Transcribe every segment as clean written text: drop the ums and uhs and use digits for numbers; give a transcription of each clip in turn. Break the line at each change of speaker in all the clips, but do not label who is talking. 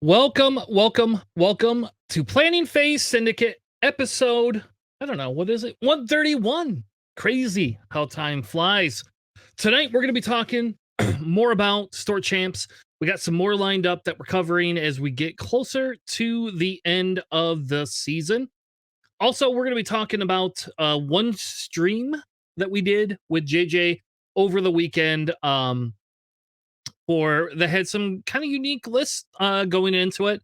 Welcome to Planning Phase Syndicate episode, I don't know, what is it? 131. Crazy how time flies. Tonight, we're going to be talking more about Store Champs. We got some more lined up that we're covering as we get closer to the end of the season. Also, we're going to be talking about one stream that we did with JJ over the weekend. That had some kind of unique lists going into it.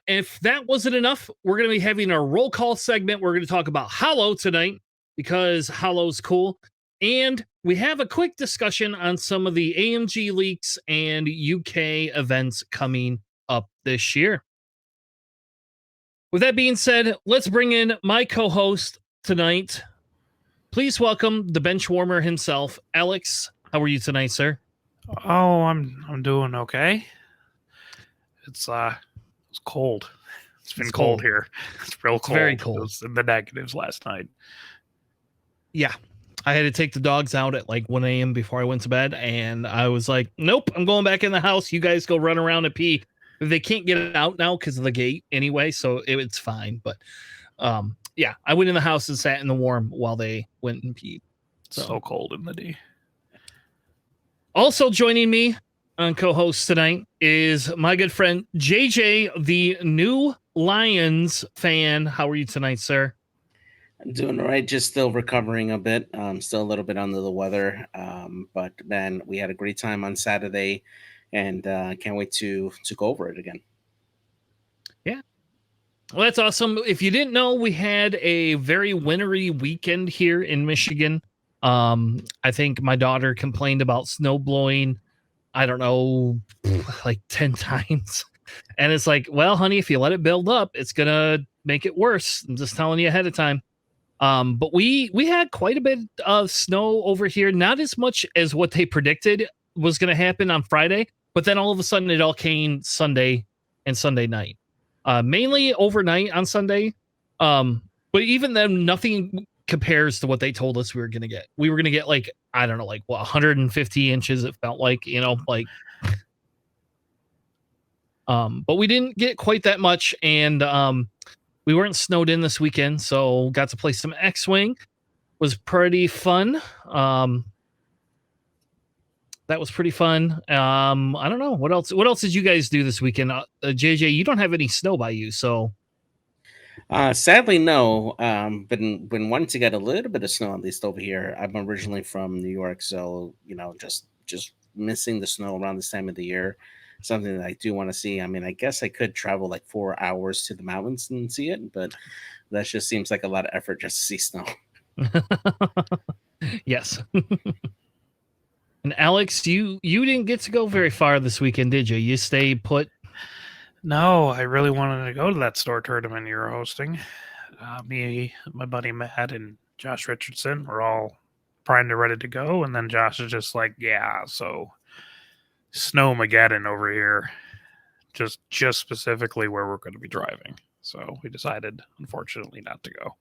If that wasn't enough, we're going to be having our roll call segment. We're going to talk about Holo tonight because Holo's cool. And we have a quick discussion on some of the AMG leaks and UK events coming up this year. With that being said, let's bring in my co-host tonight. Please welcome the bench warmer himself, Alex. How are you tonight, sir?
Oh, I'm doing okay. It's cold. It's been cold here. It's real cold.
Very cold.
It was in the negatives last night.
Yeah. I had to take the dogs out at like 1 a.m. before I went to bed, and I was like, nope, I'm going back in the house. You guys go run around and pee. They can't get it out now because of the gate anyway, so it's fine. But yeah, I went in the house and sat in the warm while they went and peed.
So cold in the D.
Also joining me on co-host tonight is my good friend JJ, the new Lions fan. How are you tonight, sir?
I'm doing all right. Just still recovering a bit. Still a little bit under the weather. But man, we had a great time on Saturday, and can't wait to go over it again.
Yeah. Well, that's awesome. If you didn't know, we had a very wintry weekend here in Michigan. I think my daughter complained about snow blowing, I don't know, like 10 times. And it's like, well, honey, if you let it build up, it's going to make it worse. I'm just telling you ahead of time. But we had quite a bit of snow over here, not as much as what they predicted was going to happen on Friday, but then all of a sudden it all came Sunday and Sunday night, mainly overnight on Sunday. But even then, nothing compares to what they told us we were going to get. We were going to get like, I don't know, like 150 inches. It felt like, like, but we didn't get quite that much. And, we weren't snowed in this weekend, so got to play some X-Wing. Was pretty fun. That was pretty fun. I don't know what else. What else did you guys do this weekend? JJ, you don't have any snow by you, so.
Sadly, no. Been wanting to get a little bit of snow at least over here. I'm originally from New York, so just missing the snow around this time of the year. Something that I do want to see. I mean, I guess I could travel like 4 hours to the mountains and see it, but that just seems like a lot of effort just to see snow.
Yes. And Alex, you didn't get to go very far this weekend, did you? You stay put?
No, I really wanted to go to that store tournament you were hosting. Me, my buddy Matt, and Josh Richardson were all primed and ready to go, and then Josh is just like, yeah, so Snowmageddon over here, just specifically where we're going to be driving. So we decided, unfortunately, not to go.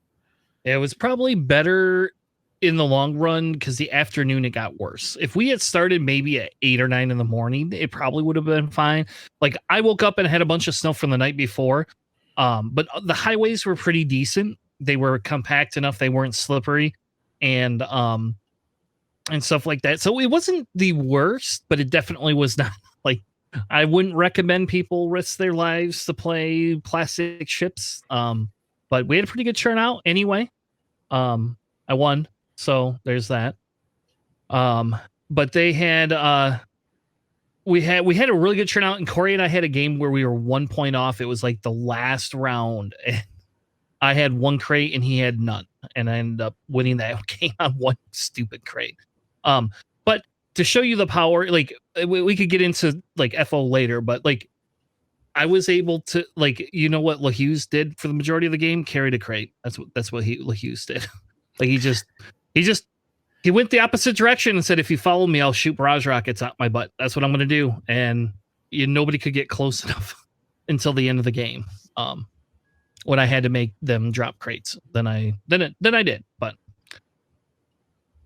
It was probably better in the long run because the afternoon it got worse. If we had started maybe at 8 or 9 in the morning, it probably would have been fine. Like I woke up and had a bunch of snow from the night before, but the highways were pretty decent. They were compact enough; they weren't slippery, and stuff like that. So it wasn't the worst, but it definitely was not like I wouldn't recommend people risk their lives to play plastic ships. But we had a pretty good turnout anyway. I won, so there's that. But they had we had a really good turnout, and Corey and I had a game where we were 1 point off. It was like the last round. I had 1 crate and he had none, and I ended up winning that game on 1 stupid crate. But to show you the power, like we could get into like FO later, but like I was able to, like, you know what LaHughes did for the majority of the game? Carried a crate. That's what LaHughes did. Like he went the opposite direction and said, if you follow me, I'll shoot barrage rockets out my butt. That's what I'm going to do. And nobody could get close enough until the end of the game. When I had to make them drop crates, then I did. But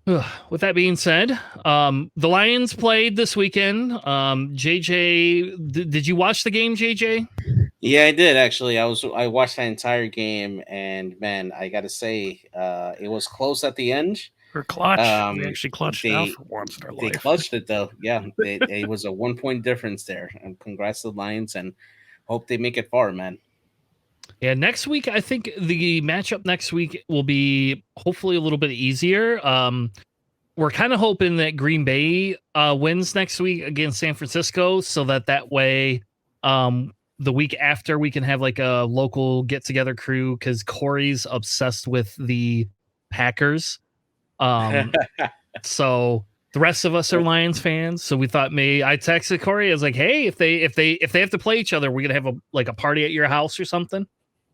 With that being said, the Lions played this weekend. JJ, did you watch the game, JJ?
Yeah, I did actually. I watched that entire game, and man, I got to say, it was close at the end.
We're clutch. We
Um,
actually clutched out
they
for once in our
they
life.
clutched it though. Yeah, it was a 1 point difference there. And congrats to the Lions, and hope they make it far, man.
Yeah, next week I think the matchup next week will be hopefully a little bit easier. We're kind of hoping that Green Bay wins next week against San Francisco, so that way, the week after we can have like a local get together crew because Corey's obsessed with the Packers. So the rest of us are Lions fans. So we thought I texted Corey. I was like, hey, if they have to play each other, we're gonna have a party at your house or something.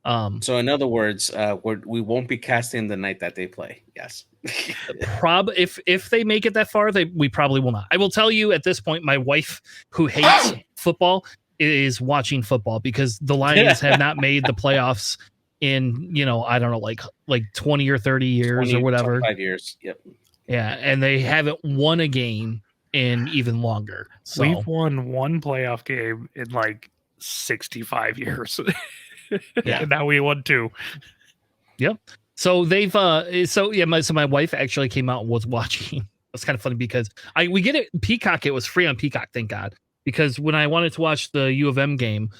So in other words, we won't be casting the night that they play. Yes.
If they make it that far, we probably will not. I will tell you at this point, my wife, who hates football, is watching football because the Lions have not made the playoffs in, I don't know, like 20 or 30 years
20,
or whatever.
25 years. Yep.
Yeah, and they haven't won a game in even longer. So
we've won one playoff game in like 65 years.
Yeah.
And now we won 2.
Yep. So they've my wife actually came out and was watching. It's kind of funny because we get it Peacock. It was free on Peacock, thank God. Because when I wanted to watch the U of M game,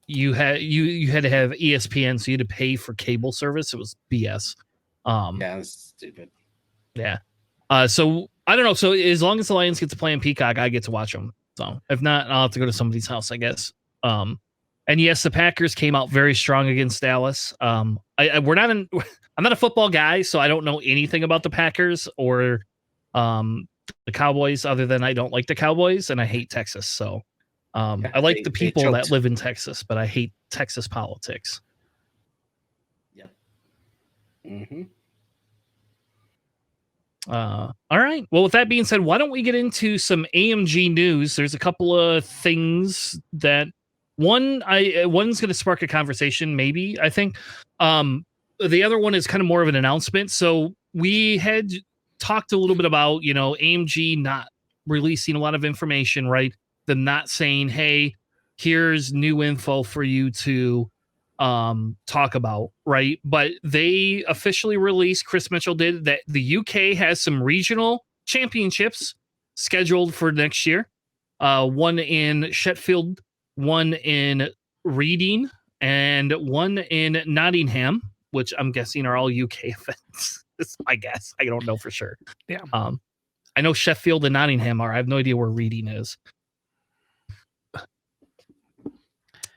you had to have ESPN, so you had to pay for cable service. It was BS.
Yeah, that's stupid.
Yeah. So I don't know. So as long as the Lions get to play on Peacock, I get to watch them. So if not, I'll have to go to somebody's house, I guess. And yes, the Packers came out very strong against Dallas. I'm not a football guy, so I don't know anything about the Packers or the Cowboys, other than I don't like the Cowboys and I hate Texas. So I like the people that live in Texas, but I hate Texas politics.
Yep. Mm-hmm.
All right. Well, with that being said, why don't we get into some AMG news? There's a couple of things that one's going to spark a conversation, maybe, I think. The other one is kind of more of an announcement. So we had talked a little bit about, AMG not releasing a lot of information, right? Them not saying, hey, here's new info for you to talk about, right? But they officially released, Chris Mitchell did, that the UK has some regional championships scheduled for next year. One in Sheffield, one in Reading, and one in Nottingham, which I'm guessing are all UK events. I guess. I don't know for sure.
Yeah.
I know Sheffield and Nottingham are. I have no idea where Reading is.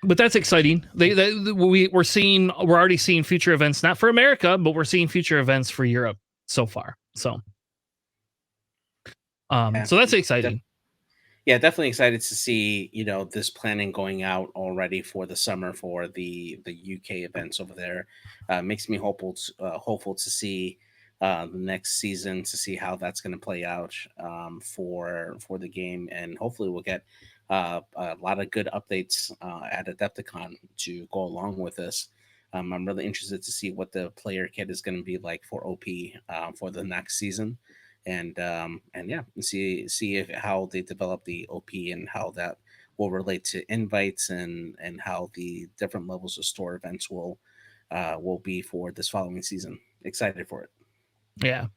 But that's exciting. We're already seeing future events, not for America, but we're seeing future events for Europe so far. So, so that's exciting.
Yeah, definitely excited to see this planning going out already for the summer for the UK events over there. Makes me hopeful to see the next season, to see how that's going to play out for the game, and hopefully we'll get a lot of good updates at Adepticon to go along with this. I'm really interested to see what the player kit is going to be like for OP for the next season. And yeah, see how they develop the OP and how that will relate to invites and how the different levels of store events will be for this following season. Excited for it.
Yeah.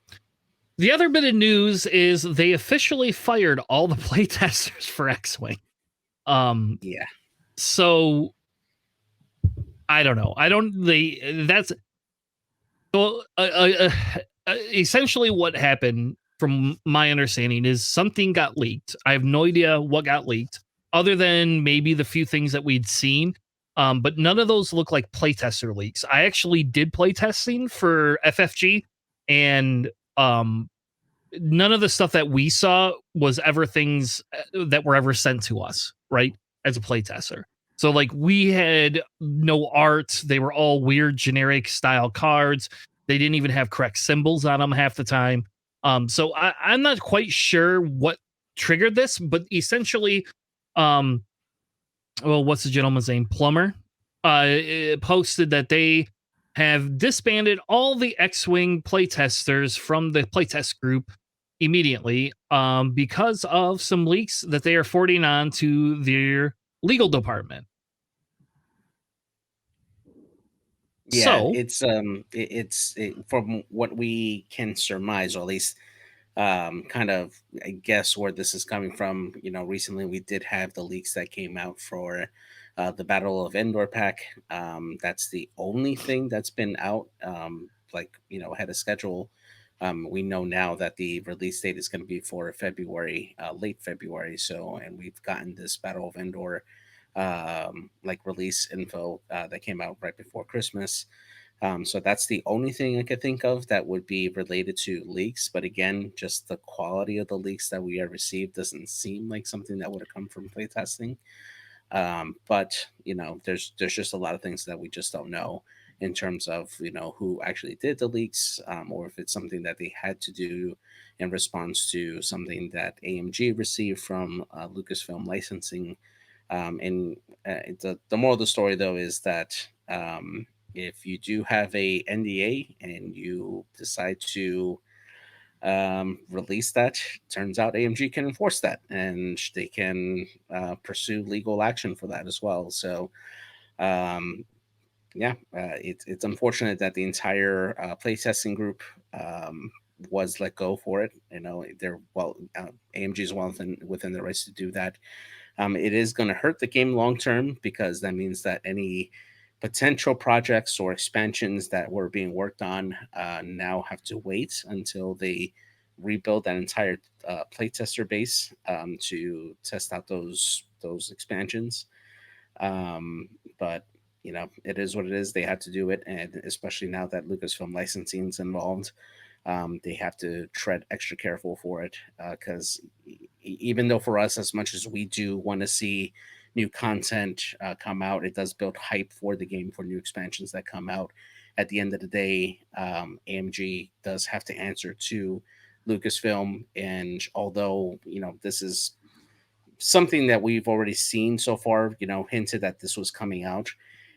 The other bit of news is they officially fired all the playtesters for X-Wing.
Yeah.
So I don't know. Essentially what happened, from my understanding, is something got leaked. I have no idea what got leaked, other than maybe the few things that we'd seen. But none of those look like playtester leaks. I actually did playtesting for FFG, and none of the stuff that we saw was ever things that were ever sent to us, right, as a playtester. So like we had no art. They were all weird generic style cards. They didn't even have correct symbols on them half the time. So I'm not quite sure what triggered this, but essentially, what's the gentleman's name? Plumber posted that they have disbanded all the X-Wing playtesters from the playtest group immediately because of some leaks that they are forwarding on to their legal department.
Yeah,
So,
from what we can surmise, or at least kind of I guess where this is coming from. Recently we did have the leaks that came out for the Battle of Endor pack. That's the only thing that's been out, like ahead of schedule. We know now that the release date is going to be for February, late February. So, and we've gotten this Battle of Endor like release info that came out right before Christmas. So that's the only thing I could think of that would be related to leaks. But again, just the quality of the leaks that we have received doesn't seem like something that would have come from playtesting. But there's just a lot of things that we just don't know in terms of who actually did the leaks, or if it's something that they had to do in response to something that AMG received from Lucasfilm licensing. And the moral of the story, though, is that if you do have a NDA and you decide to release that, turns out AMG can enforce that, and they can pursue legal action for that as well. So, um, yeah, it's unfortunate that the entire playtesting group was let go for it. They're AMG is well within their rights to do that. It is going to hurt the game long term because that means that any potential projects or expansions that were being worked on now have to wait until they rebuild that entire playtester base to test out those expansions. But it is what it is. They had to do it, and especially now that Lucasfilm licensing is involved, they have to tread extra careful for it because even though for us, as much as we do want to see new content come out, it does build hype for the game for new expansions that come out. At the end of the day, AMG does have to answer to Lucasfilm, and although this is something that we've already seen so far, hinted that this was coming out.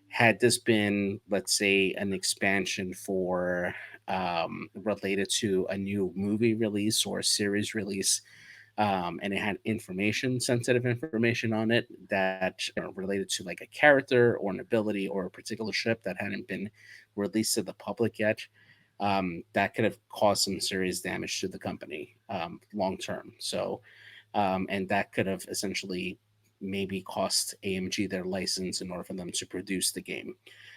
Had this been, let's say, an expansion for related to a new movie release or a series release, and it had sensitive information on it that related to like a character or an ability or a particular ship that hadn't been released to the public yet, that could have caused some serious damage to the company long term. So, and that could have essentially maybe cost AMG their license in order for them to produce the game.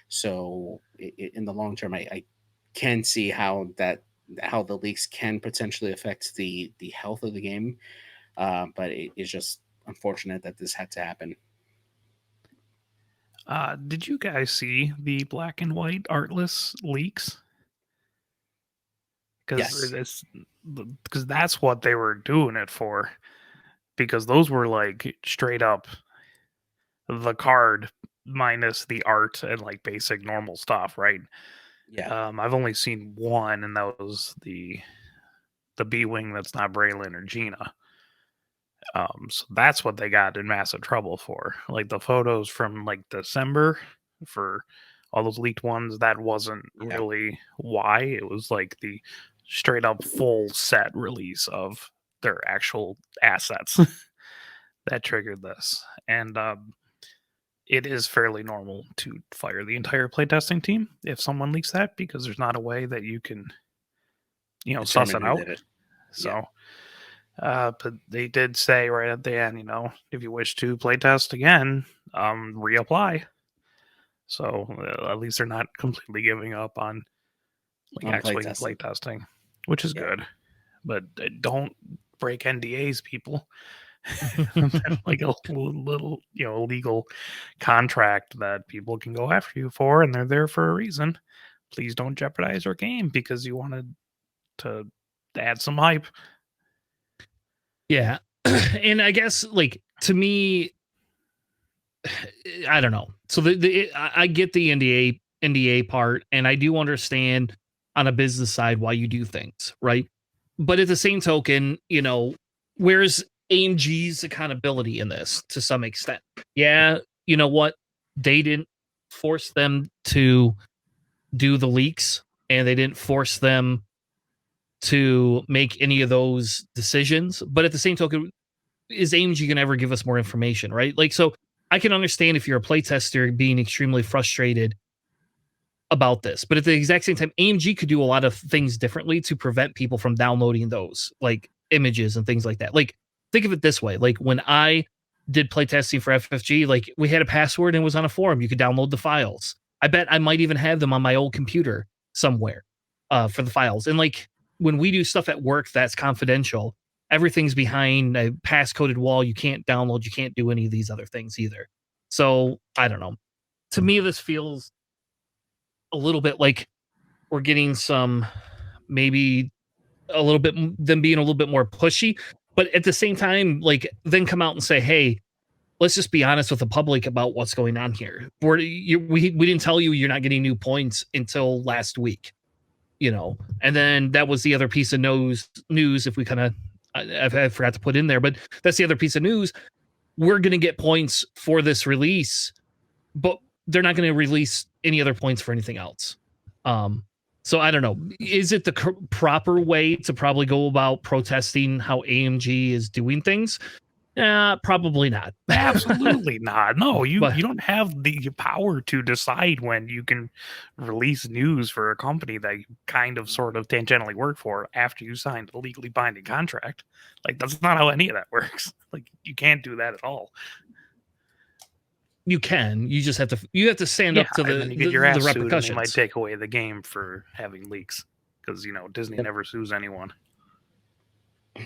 So, in the long term, I can see how the leaks can potentially affect the health of the game. But it's just unfortunate that this had to happen.
Did you guys see the black and white artless leaks? Because
Yes.
because that's what they were doing it for. Because those were like straight up the card minus the art and like basic normal stuff, right?
Yeah.
I've only seen one, and that was the B wing that's not Braylon or Gina. So that's what they got in massive trouble for. Like the photos from like December for all those leaked ones, that wasn't
Yeah.
really why. It was like the straight up full set release of their actual assets that triggered this. And it is fairly normal to fire the entire playtesting team if someone leaks that because there's not a way that you can, suss
Determine
it
who
out.
did it. Yeah.
So but they did say right at the end, if you wish to playtest again, reapply. So at least they're not completely giving up on like
On
actually
playtesting.
playtesting, which is
Yeah.
good. But don't break NDAs, people. Like a little, legal contract that people can go after you for, and they're there for a reason. Please don't jeopardize our game because you wanted to add some hype.
yeah. And I guess, like, to me, I don't know. So I get the NDA part, and I do understand on a business side why you do things, right? But at the same token, where's AMG's accountability in this to some extent? Yeah, you know what? They didn't force them to do the leaks, and they didn't force them to make any of those decisions. But at the same token, is AMG going to ever give us more information, right? Like, so I can understand if you're a playtester being extremely frustrated about this, but at the exact same time, AMG could do a lot of things differently to prevent people from downloading those like images and things like that. Like, think of it this way: like when I did playtesting for FFG, like we had a password and it was on a forum. You could download the files. I bet I might even have them on my old computer somewhere for the files. And like when we do stuff at work that's confidential, everything's behind a pass-coded wall. You can't download. You can't do any of these other things either. So I don't know. To me, this feels a little bit like we're getting some, maybe a little bit, them being a little bit more pushy, but at the same time, like then come out and say, hey, let's just be honest with the public about what's going on here. We didn't tell you you're not getting new points until last week, and then that was the other piece of news. If we kind of, I forgot to put in there, but that's the other piece of news. We're going to get points for this release, but they're not going to release any other points for anything else. So I don't know. Is it the proper way to probably go about protesting how AMG is doing things? Probably not.
Absolutely not. No, you
But-
don't have the power to decide when you can release news for a company that you kind of sort of tangentially work for after you signed a legally binding contract. Like that's not how any of that works. Like you can't do that at all.
You can. You just have to stand up to
and
the,
then you get your ass
the
sued and
repercussions.
they might take away the game for having leaks because Disney never sues anyone.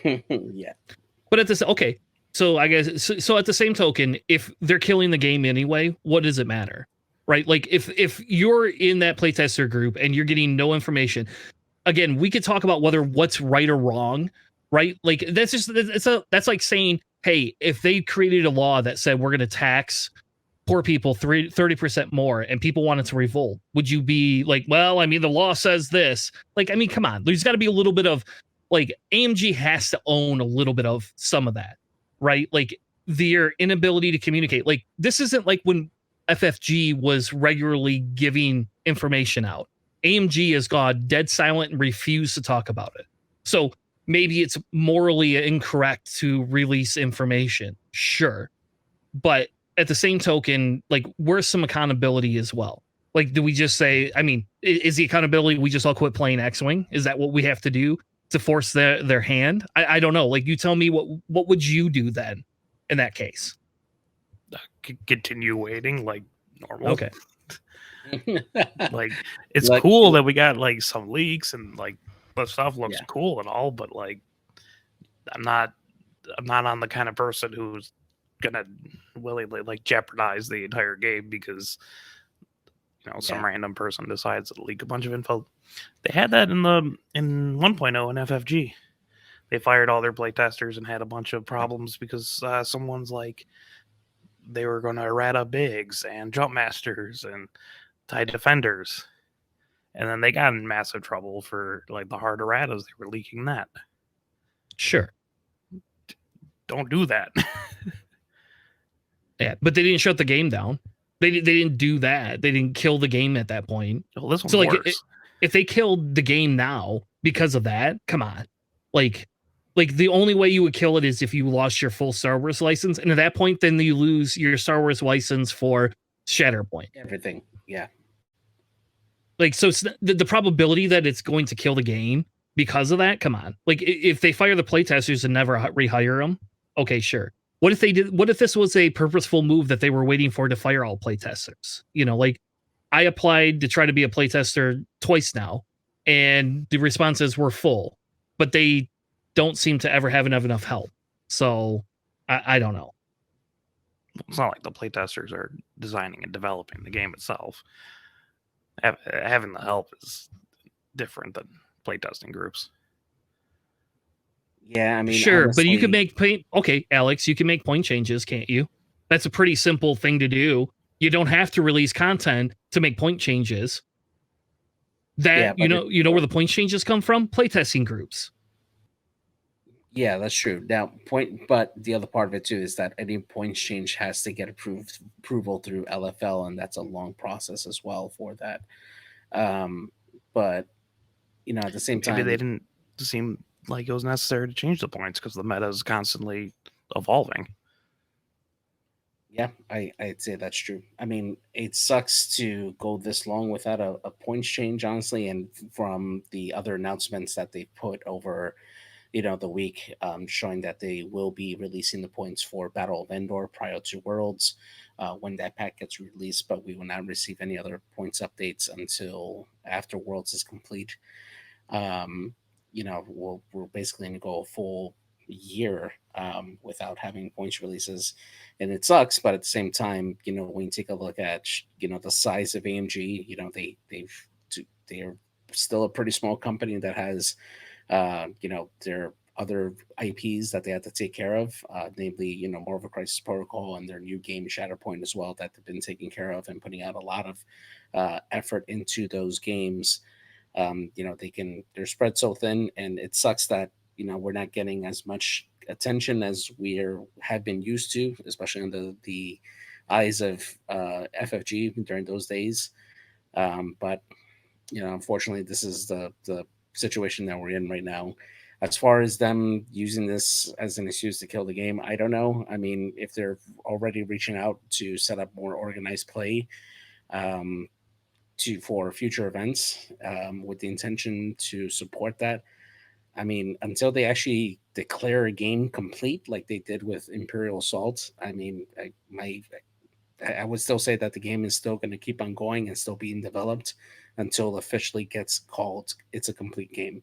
Yeah.
But at this, okay. So I guess so at the same token, if they're killing the game anyway, what does it matter? Right? Like if you're in that playtester group and you're getting no information, again, we could talk about whether what's right or wrong, right? Like that's like saying, hey, if they created a law that said we're going to tax poor people 30% more and people wanted to revolt, would you be like, well, I mean, the law says this? Like, I mean, come on, there's got to be a little bit of like AMG has to own a little bit of some of that, right? Like their inability to communicate. Like this isn't like when FFG was regularly giving information out. AMG has gone dead silent and refused to talk about it. So maybe it's morally incorrect to release information, sure, but at the same token, like where's some accountability as well? Like, do we just say, I mean, is the accountability we just all quit playing X-Wing? Is that what we have to do to force their hand? I don't know. Like, you tell me what would you do then in that case?
Continue waiting like normal.
Okay.
Like it's
Like-
cool that we got like some leaks and like the stuff looks
Yeah.
cool and all, but like I'm not on the kind of person who's gonna willingly like jeopardize the entire game because some
Yeah.
random person decides to leak a bunch of info. They had that in 1.0 in FFG. They fired all their playtesters and had a bunch of problems because someone's like they were going to errata bigs and jump masters and TIE defenders, and then they got in massive trouble for like the hard erratas. They were leaking that.
Sure.
Don't do that.
Yeah, but they didn't shut the game down. They didn't do that. They didn't kill the game at that point.
Well, this one's
So like,
worse.
if they killed the game now because of that, come on, like the only way you would kill it is if you lost your full Star Wars license, and at that point, then you lose your Star Wars license for Shatterpoint.
Everything. Yeah.
Like, so it's the probability that it's going to kill the game because of that. Come on, like if they fire the playtesters and never rehire them, okay, sure. What if they did? What if this was a purposeful move that they were waiting for to fire all playtesters? Like I applied to try to be a playtester twice now, and the responses were full, but they don't seem to ever have enough help. So I don't know.
It's not like the playtesters are designing and developing the game itself. Having the help is different than playtesting groups.
Yeah, I mean,
Sure,
honestly,
but you can make point. Okay, Alex, you can make point changes, can't you? That's a pretty simple thing to do. You don't have to release content to make point changes. That
Yeah, but
you know where the point changes come from? Playtesting groups.
Yeah, that's true. Now, but the other part of it too is that any points change has to get approval through LFL, and that's a long process as well for that. But at the same time,
Maybe they didn't seemed like it was necessary to change the points because the meta is constantly evolving.
Yeah, I'd say that's true. I mean, it sucks to go this long without a points change, honestly. And from the other announcements that they put over, the week, showing that they will be releasing the points for Battle of Endor prior to Worlds when that pack gets released, but we will not receive any other points updates until after Worlds is complete. Um, we're basically going to go a full year without having points releases, and it sucks. But at the same time, when you take a look at the size of AMG, they are still a pretty small company that has their other IPs that they have to take care of, namely, Marvel Crisis Protocol and their new game Shatterpoint as well, that they've been taking care of and putting out a lot of effort into those games. They're spread so thin, and it sucks that we're not getting as much attention as have been used to, especially under the eyes of FFG during those days. But unfortunately, this is the situation that we're in right now. As far as them using this as an excuse to kill the game, I don't know. I mean, if they're already reaching out to set up more organized play, um, for future events, with the intention to support that. I mean, until they actually declare a game complete, like they did with Imperial Assault, I mean, I would still say that the game is still going to keep on going and still being developed until officially gets called it's a complete game.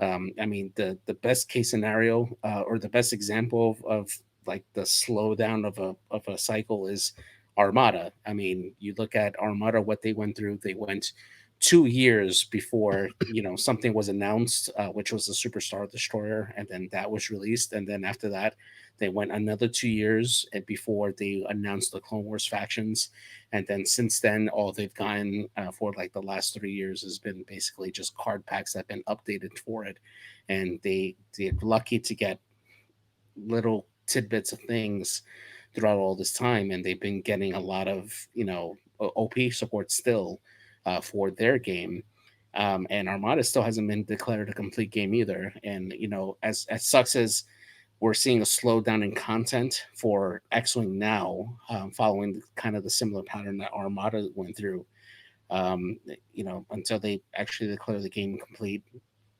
I mean, the best case scenario, or the best example of like the slowdown of a cycle is Armada. I mean, you look at Armada, what they went through. They went 2 years before something was announced, which was the Superstar Destroyer, and then that was released, and then after that, they went another 2 years before they announced the Clone Wars factions, and then since then, all they've gotten for like the last 3 years has been basically just card packs that have been updated for it, and they're lucky to get little tidbits of things throughout all this time, and they've been getting a lot of OP support still for their game. And Armada still hasn't been declared a complete game either. And as sucks as we're seeing a slowdown in content for X-Wing now, following kind of the similar pattern that Armada went through. Until they actually declare the game complete,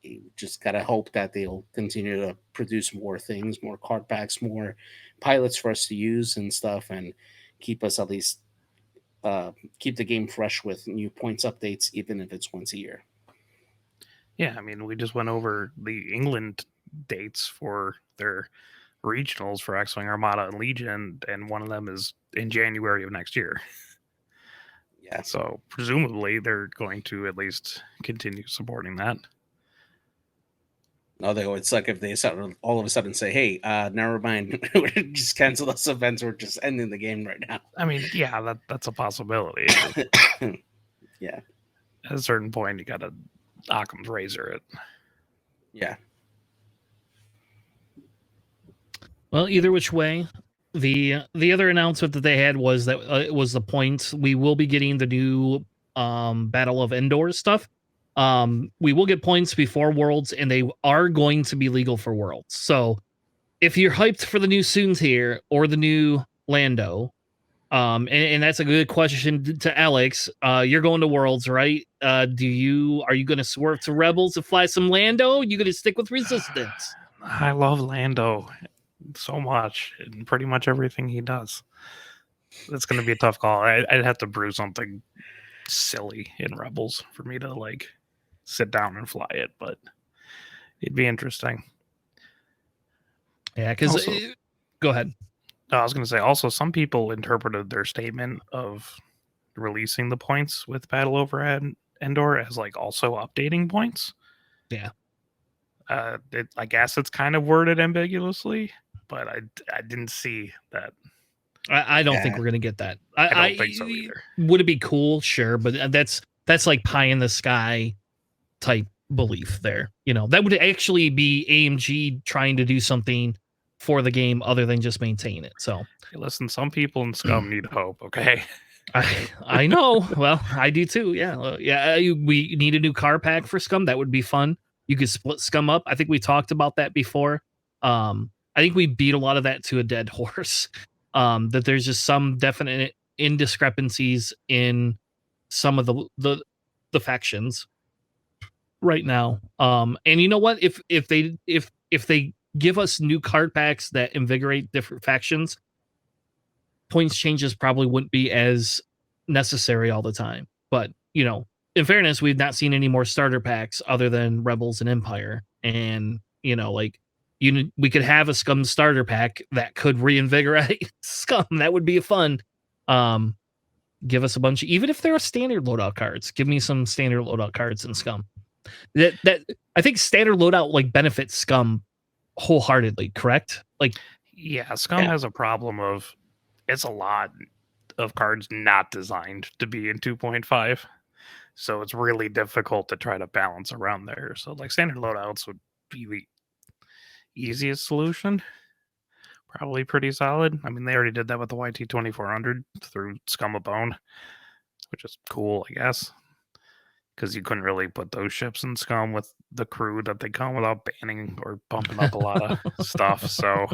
you just gotta hope that they'll continue to produce more things, more card packs, more pilots for us to use and stuff, and keep us at least keep the game fresh with new points updates, even if it's once a year.
Yeah, I mean, we just went over the England dates for their regionals for X-Wing, Armada, and Legion, and one of them is in January of next year.
Yeah.
So presumably they're going to at least continue supporting that.
Although it'd suck if they all of a sudden say, "Hey, never mind, just cancel this event. We're just ending the game right now."
I mean, yeah, that's a possibility.
Yeah.
At a certain point, you got to Occam's razor it.
Yeah.
Well, either which way, the other announcement that they had was that it was the points. We will be getting the new Battle of Endor stuff. We will get points before Worlds, and they are going to be legal for Worlds. So if you're hyped for the new Soontir or the new Lando, and that's a good question to Alex. You're going to Worlds, right? Are you going to swerve to Rebels to fly some Lando? You going to stick with Resistance?
I love Lando so much and pretty much everything he does. It's going to be a tough call. I'd have to brew something silly in Rebels for me to like sit down and fly it, but it'd be interesting.
Yeah, because go ahead.
I was going to say also some people interpreted their statement of releasing the points with Battle over Endor as like also updating points.
Yeah.
I guess it's kind of worded ambiguously, but I didn't see that.
I don't think we're gonna get that.
I don't think so either.
Would it be cool? Sure, but that's like pie in the sky type belief there. That would actually be AMG trying to do something for the game other than just maintain it. So
hey, listen, some people in Scum need hope. Okay.
I know. Well, I do too. Yeah. We need a new car pack for Scum. That would be fun. You could split scum up. I think we talked about that before. I think we beat a lot of that to a dead horse. That there's just some definite indiscrepancies in some of the factions right now. And you know what? If they give us new card packs that invigorate different factions, points changes probably wouldn't be as necessary all the time. But in fairness, we've not seen any more starter packs other than Rebels and Empire, and we could have a Scum starter pack that could reinvigorate Scum. That would be fun. Give us a bunch, even if they're standard loadout cards. Give me some standard loadout cards in Scum. That I think standard loadout benefits Scum wholeheartedly. Correct?
Yeah, Scum has a problem of it's a lot of cards not designed to be in 2.5. So it's really difficult to try to balance around there. So standard loadouts would be the easiest solution. Probably pretty solid. I mean, they already did that with the YT 2400 through Scum of Bone, which is cool, I guess. Because you couldn't really put those ships in Scum with the crew that they come without banning or bumping up a lot of stuff. So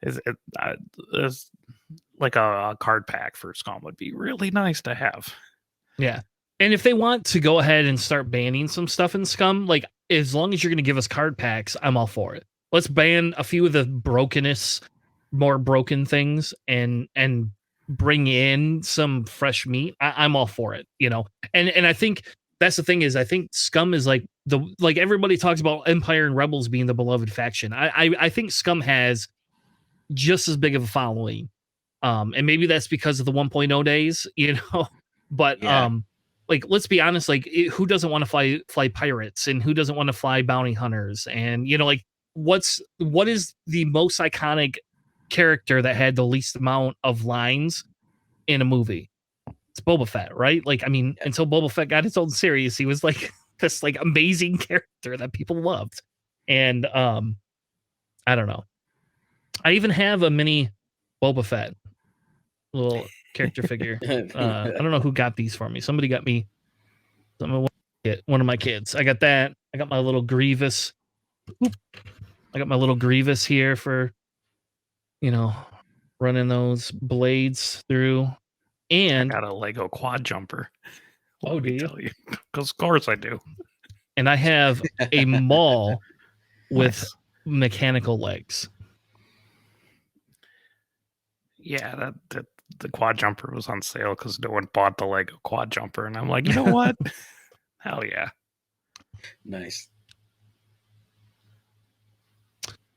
it's like a card pack for Scum would be really nice to have.
Yeah. And if they want to go ahead and start banning some stuff in Scum, as long as you're going to give us card packs, I'm all for it. Let's ban a few of the more broken things and bring in some fresh meat. I'm all for it, And I think that's the thing is I think Scum is everybody talks about Empire and Rebels being the beloved faction. I think Scum has just as big of a following. And maybe that's because of the 1.0 days, but
Yeah.
let's be honest, who doesn't want to fly pirates and who doesn't want to fly bounty hunters? And what is the most iconic character that had the least amount of lines in a movie? It's Boba Fett, right? Until Boba Fett got its own series, he was this amazing character that people loved. And I don't know. I even have a mini Boba Fett little character figure. I don't know who got these for me. Somebody got me one of my kids. I got that. I got my little Grievous. I got my little Grievous here for running those blades through. And
I got a Lego quad jumper.
Oh, do you?
Because of course I do.
And I have a Maul with mechanical legs.
Yeah, that the quad jumper was on sale because no one bought the Lego quad jumper, and I'm like, you know what? Hell yeah!
Nice.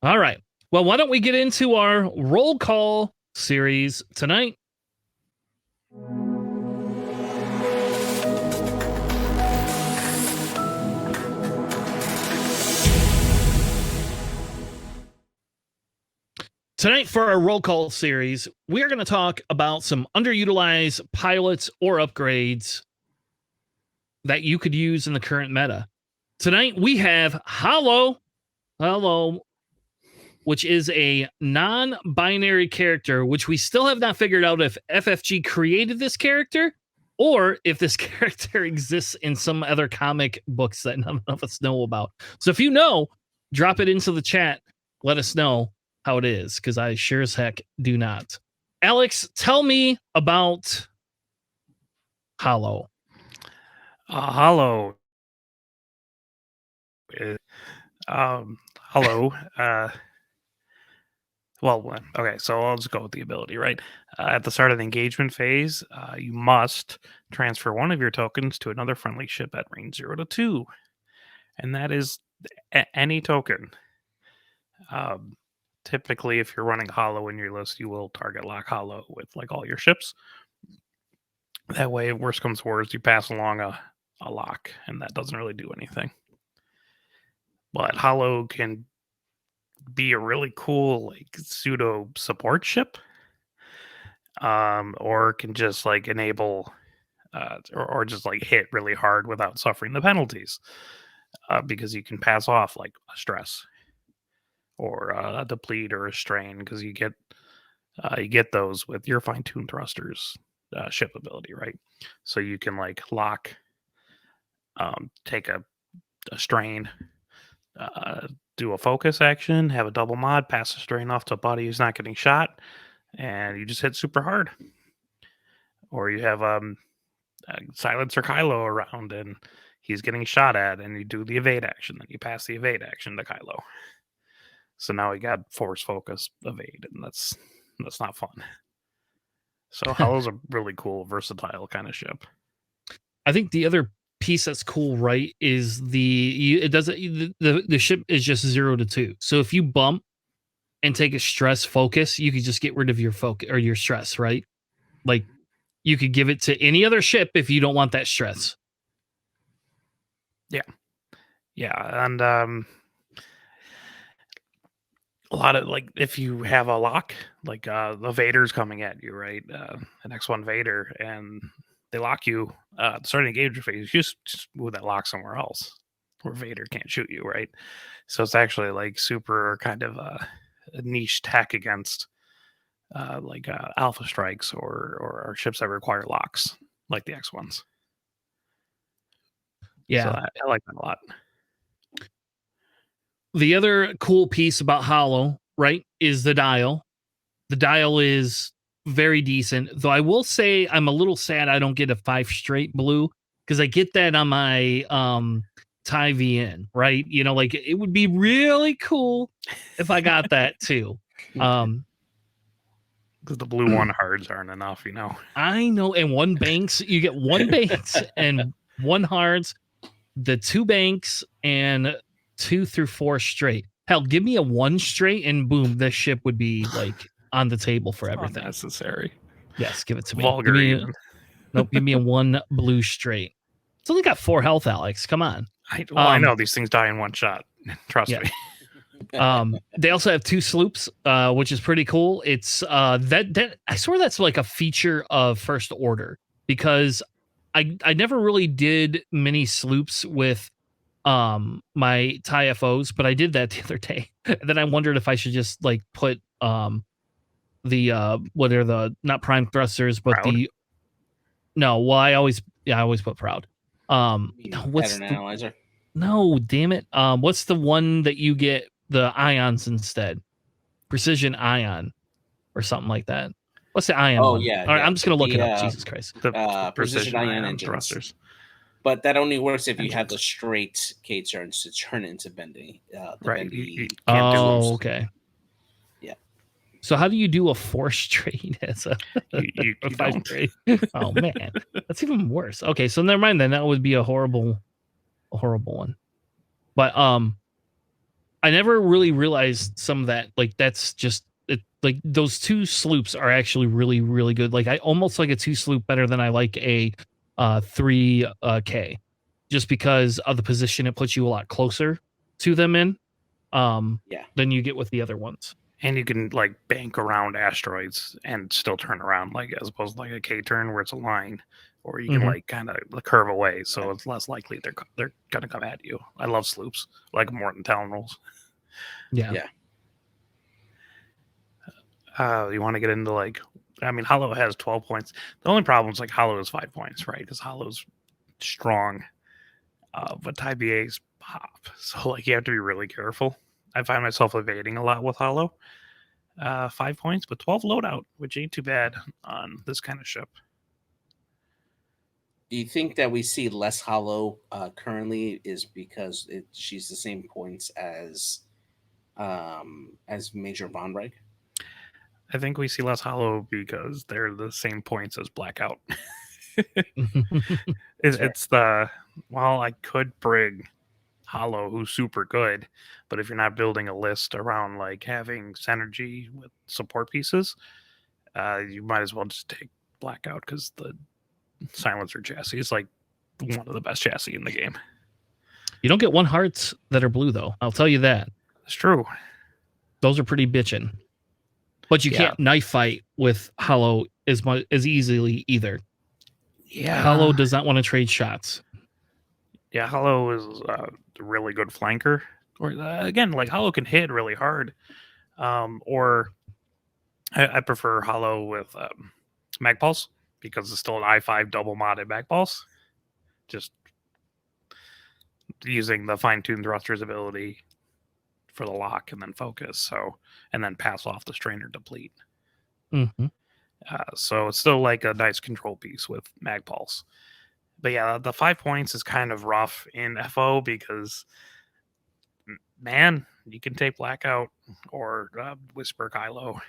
All right. Well, why don't we get into our roll call series tonight? Tonight, for our roll call series, we are going to talk about some underutilized pilots or upgrades that you could use in the current meta. Tonight, we have Holo, which is a non-binary character, which we still have not figured out if FFG created this character or if this character exists in some other comic books that none of us know about. So if you know, drop it into the chat. Let us know how it is, because I sure as heck do not. Alex, tell me about Holo.
Holo. Holo. Well, okay, so I'll just go with the ability, right? At the start of the engagement phase, you must transfer one of your tokens to another friendly ship at range 0 to 2. And that is any token. Typically, if you're running Holo in your list, you will target lock Holo with all your ships. That way, if worst comes to worst, you pass along a lock, and that doesn't really do anything. But Holo can be a really cool pseudo support ship, or can just enable or just hit really hard without suffering the penalties, because you can pass off a stress or a deplete or a strain, because you get those with your fine-tuned thrusters ship ability, right? So you can lock, take a a strain, do a focus action, have a double mod, pass the strain off to a buddy who's not getting shot, and you just hit super hard. Or you have Silencer Kylo around and he's getting shot at, and you do the evade action, then you pass the evade action to Kylo. So now we got force focus evade, and that's not fun. So Holo's a really cool, versatile kind of ship.
I think the other piece that's cool, right, is the ship is just 0 to 2. So if you bump and take a stress focus, you could just get rid of your focus or your stress, right? Like you could give it to any other ship if you don't want that stress.
Yeah, and a lot of like if you have a lock, like the Vader's coming at you, right? An X1 Vader, and they lock you. Starting engagement phase, you just move that lock somewhere else where Vader can't shoot you, right? So it's actually like super kind of a niche tech against alpha strikes or ships that require locks, like the X1s.
Yeah.
So I like that a lot.
The other cool piece about Holo, right, is the dial. The dial is very decent, though I will say I'm a little sad I don't get a 5 straight blue because I get that on my Thai VN, right? You know, like it would be really cool if I got that too.
Because the blue one hards aren't enough, you know.
I know, and one banks, you get one banks and one hards, the 2 banks and 2 through 4 straight. Hell, give me a 1 straight and boom, this ship would be like on the table for everything.
Unnecessary.
Yes, give it to me.
Vulgar
even. Nope, give me a 1 blue straight. It's only got 4 health, Alex. Come on.
I know these things die in one shot. Trust me.
They also have 2 sloops, which is pretty cool. It's that I swear that's like a feature of First Order because I never really did many sloops with my Thai FOs, but I did that the other day. And then I wondered if I should just like put the what are the not prime thrusters, but
Proud?
I always put proud. What's
Pattern
the,
analyzer?
no, damn it. What's the one that you get the ions instead? Precision ion or something like that. What's the ion one?
Yeah,
All right,
yeah.
I'm just gonna look it up. Jesus Christ.
The
precision ion engines.
thrusters.
But that only works if you have
Engines.
the straight K turns to turn it into bendy. The
Right.
bendy.
You can't do
Oh,
those.
okay.
Yeah.
So how do you do a 4 straight as a,
You
a 5
don't.
straight? Oh man, that's even worse. Okay, so never mind then. That would be a horrible one. But I never really realized some of that. Like that's just it. Like those 2 sloops are actually really, really good. Like I almost like a 2 sloop better than I like a 3 K, just because of the position it puts you a lot closer to them in. Than you get with the other ones.
And you can like bank around asteroids and still turn around, like as opposed to like a K turn where it's a line, or you can like kind of curve away, so it's less likely they're gonna come at you. I love sloops, like more than Talon rolls.
Yeah.
You want to get into like, I mean, Holo has 12 points. The only problem is like Holo is 5 points, right? Because Holo's strong, but Thai BA's pop, so like you have to be really careful. I find myself evading a lot with Holo. 5 points, but 12 loadout, which ain't too bad on this kind of ship.
Do you think that we see less Holo currently is because she's the same points as Major Von Reich?
I think we see less Holo because they're the same points as Blackout. It's the, well, I could bring Holo, who's super good, but if you're not building a list around like having synergy with support pieces, you might as well just take Blackout because the silencer chassis is like one of the best chassis in the game.
You don't get 1 hearts that are blue though. I'll tell you that.
It's true.
Those are pretty bitchin'. But you can't knife fight with Holo as easily either.
Yeah,
Holo does not want to trade shots.
Yeah, Holo is a really good flanker. Or again, like Holo can hit really hard. Or I prefer Holo with Magpulse because it's still an I5 double modded Magpulse. Just using the fine-tuned thrusters ability for the lock and then focus, so and then pass off the strain or deplete.
Mm-hmm.
So it's still like a nice control piece with mag pulse. But yeah, the 5 points is kind of rough in FO because man, you can take Blackout or Whisper Kylo,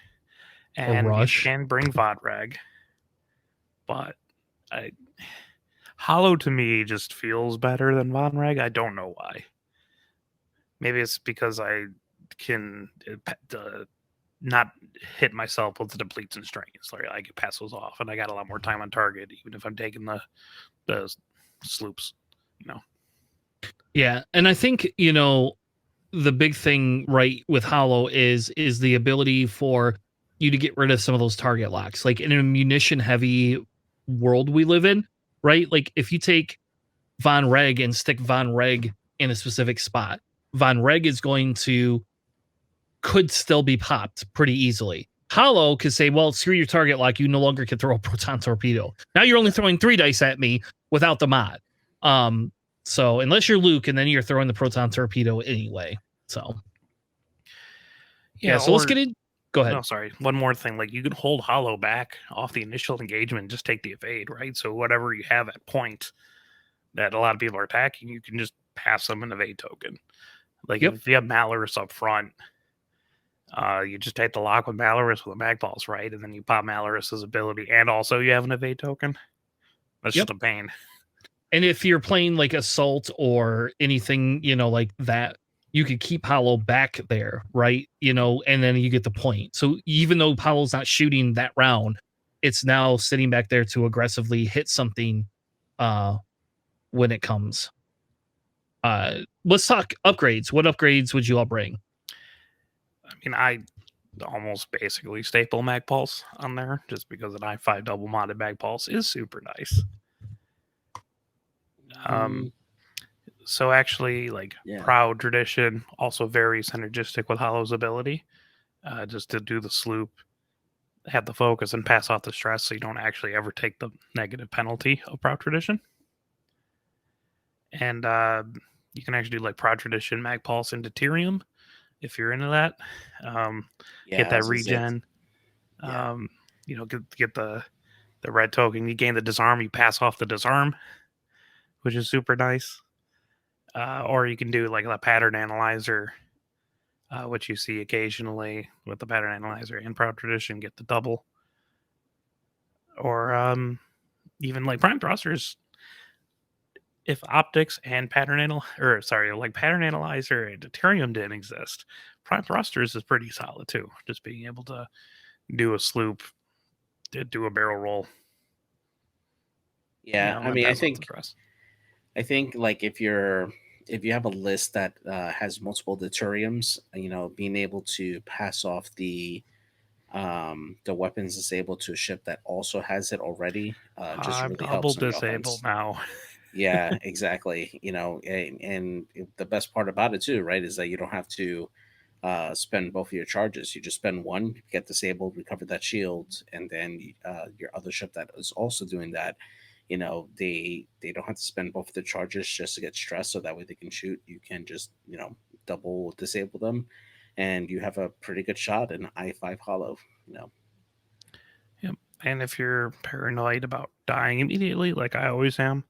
and you
Rush.
can bring Vodreg, but I, Holo to me just feels better than Vonreg. I don't know why. Maybe it's because I can not hit myself with the depletes and strains. Like I can pass those off, and I got a lot more time on target, even if I'm taking the sloops. You know.
Yeah, and I think the big thing right with Holo is the ability for you to get rid of some of those target locks. Like in a munition heavy world we live in, right? Like if you take Von Reg and stick Von Reg in a specific spot, Von Reg is going to could still be popped pretty easily. Holo could say, well, screw your target lock. You no longer can throw a proton torpedo. Now you're only throwing 3 dice at me without the mod. So unless you're Luke, and then you're throwing the proton torpedo anyway. So yeah, so let's get in. Go ahead.
No, sorry. One more thing. Like you can hold Holo back off the initial engagement and just take the evade, right? So whatever you have at point that a lot of people are attacking, you can just pass them an evade token. Like if you have Malorus up front, you just take the lock with Malorus with a mag pulse, right? And then you pop Malorus's ability, and also you have an evade token. That's just a pain.
And if you're playing like Assault or anything, like that, you could keep Holo back there, right? And then you get the point. So even though Holo's not shooting that round, it's now sitting back there to aggressively hit something when it comes. Let's talk upgrades. What upgrades would you all bring?
I mean, I almost basically staple mag pulse on there just because an i5 double modded mag pulse is super nice. So actually, like Proud Tradition, also very synergistic with Holo's ability, just to do the sloop, have the focus, and pass off the stress, so you don't actually ever take the negative penalty of Proud Tradition. And you can actually do like Proud Tradition, Mag Pulse, and Deuterium if you're into that. Get that regen. Get the red token. You gain the disarm. You pass off the disarm, which is super nice. Or you can do like the pattern analyzer, which you see occasionally with the pattern analyzer and Proud Tradition, get the double. Or even like Prime Thrusters, if optics and pattern analyzer and Deuterium didn't exist, Prime Thrusters is pretty solid too. Just being able to do a sloop, do a barrel roll.
Yeah, I mean, I think like if you have a list that has multiple deuteriums, being able to pass off the weapons disabled to a ship that also has it already just
I'm
really
double
helps on
disabled now.
Yeah, exactly. And the best part about it too, right, is that you don't have to spend both of your charges. You just spend one, get disabled, recover that shield, and then your other ship that is also doing that, they don't have to spend both of the charges just to get stressed, so that way they can shoot. You can just double disable them, and you have a pretty good shot in i5 Holo.
Yep. And if you're paranoid about dying immediately, like I always am,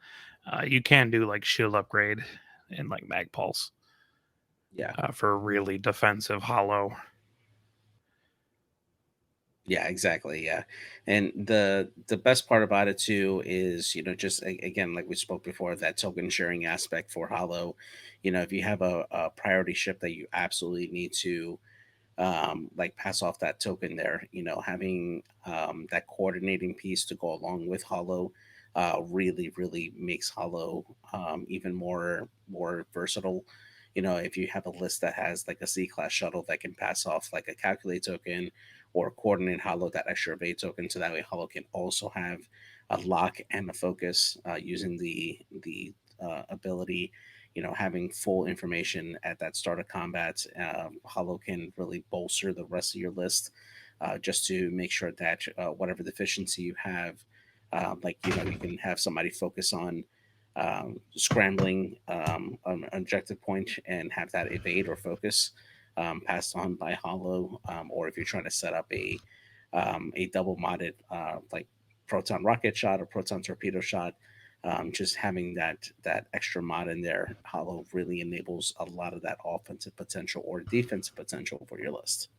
you can do like shield upgrade and like mag pulse.
Yeah.
For really defensive Holo.
Yeah, exactly. Yeah. And the best part about it too is, just again, like we spoke before, that token sharing aspect for Holo. If you have a priority ship that you absolutely need to like pass off that token there, having that coordinating piece to go along with Holo really, really makes Holo even more versatile. If you have a list that has like a C-class shuttle that can pass off like a calculate token or coordinate Holo that extra evade token, so that way Holo can also have a lock and a focus using the ability. Having full information at that start of combat, Holo can really bolster the rest of your list, just to make sure that whatever deficiency you have, you can have somebody focus on scrambling an objective point and have that evade or focus passed on by Holo, or if you're trying to set up a double modded like proton rocket shot or proton torpedo shot. Just having that extra mod in there, Holo really enables a lot of that offensive potential or defensive potential for your list.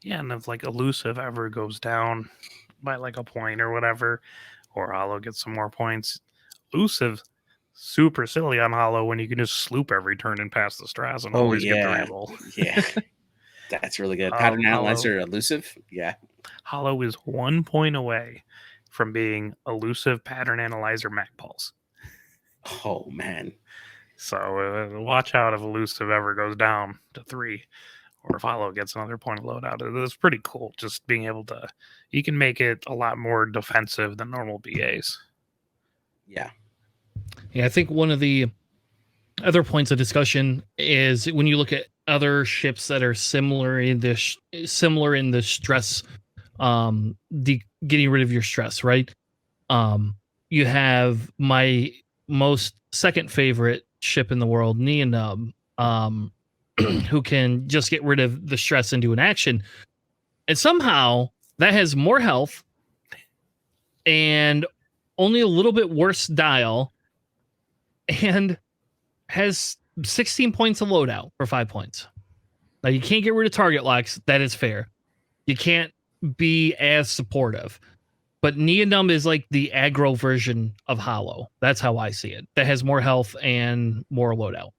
Yeah, and if like elusive ever goes down by like a point or whatever, or Hollow gets some more points, elusive super silly on Hollow when you can just sloop every turn and pass the stress and
Oh
always get the
yeah,
reroll.
yeah, that's really good. Pattern analyzer, elusive, yeah.
Hollow is 1 point away from being elusive pattern analyzer Mac Pulse.
Oh man,
So watch out if elusive ever goes down to 3, or if Hollow gets another point of loadout. It's pretty cool just being able to. You can make it a lot more defensive than normal BAs.
yeah.
Yeah, I think one of the other points of discussion is when you look at other ships that are similar in the stress, getting rid of your stress, right? You have my most second favorite ship in the world, Neonub, who can just get rid of the stress and do an action, and somehow that has more health and only a little bit worse dial, and has 16 points of loadout for 5 points. Now, you can't get rid of target locks. That is fair. You can't be as supportive. But Neonum is like the aggro version of Holo. That's how I see it. That has more health and more loadout.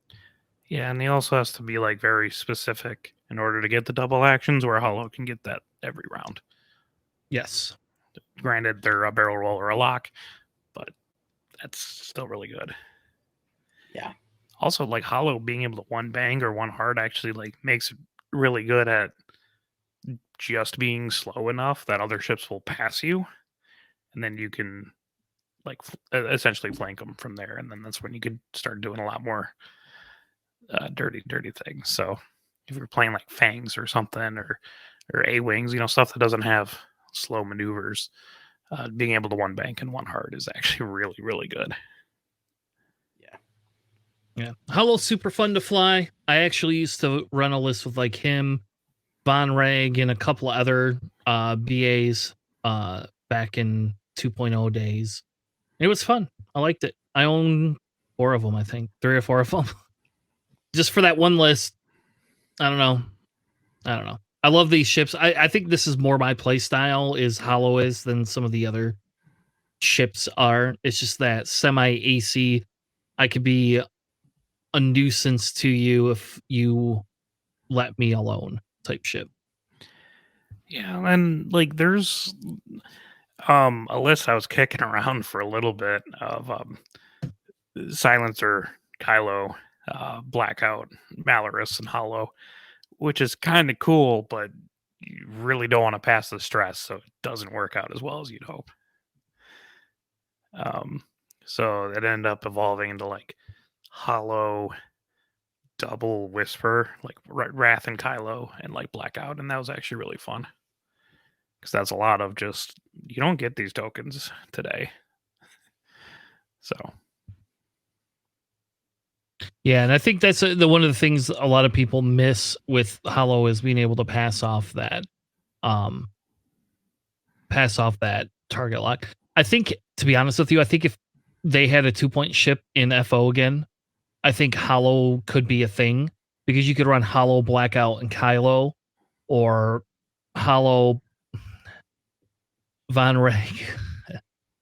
Yeah, and he also has to be like very specific in order to get the double actions, where Hollow can get that every round.
Yes.
Granted, they're a barrel roll or a lock, but that's still really good.
Yeah.
Also, like Hollow being able to one bang or one hard actually like makes it really good at just being slow enough that other ships will pass you, and then you can like essentially flank them from there, and then that's when you could start doing a lot more dirty things. So if you're playing like Fangs or something, or A-Wings, stuff that doesn't have slow maneuvers, being able to one bank and one hard is actually really, really good.
Yeah. Holo's super fun to fly. I actually used to run a list with like him, Von Reg, and a couple of other BAs back in 2.0 days. It was fun. I liked it. I own 4 of them, I think. 3 or 4 of them. Just for that one list. I don't know. I love these ships. I think this is more my play style is Holo is than some of the other ships are. It's just that semi-AC. I could be a nuisance to you if you let me alone type ship.
Yeah, and like there's a list I was kicking around for a little bit of Silencer, Kylo, Blackout, Malorus, and Hollow, which is kind of cool, but you really don't want to pass the stress, so it doesn't work out as well as you'd hope. So it ended up evolving into like Hollow, double Whisper, like Wrath and Kylo, and like Blackout, and that was actually really fun because that's a lot of just you don't get these tokens today. So
yeah, and I think that's the one of the things a lot of people miss with Holo is being able to pass off that target lock. I think, to be honest with you, I think if they had a 2-point ship in FO again, I think Holo could be a thing because you could run Holo, Blackout, and Kylo, or Holo, Von Reg,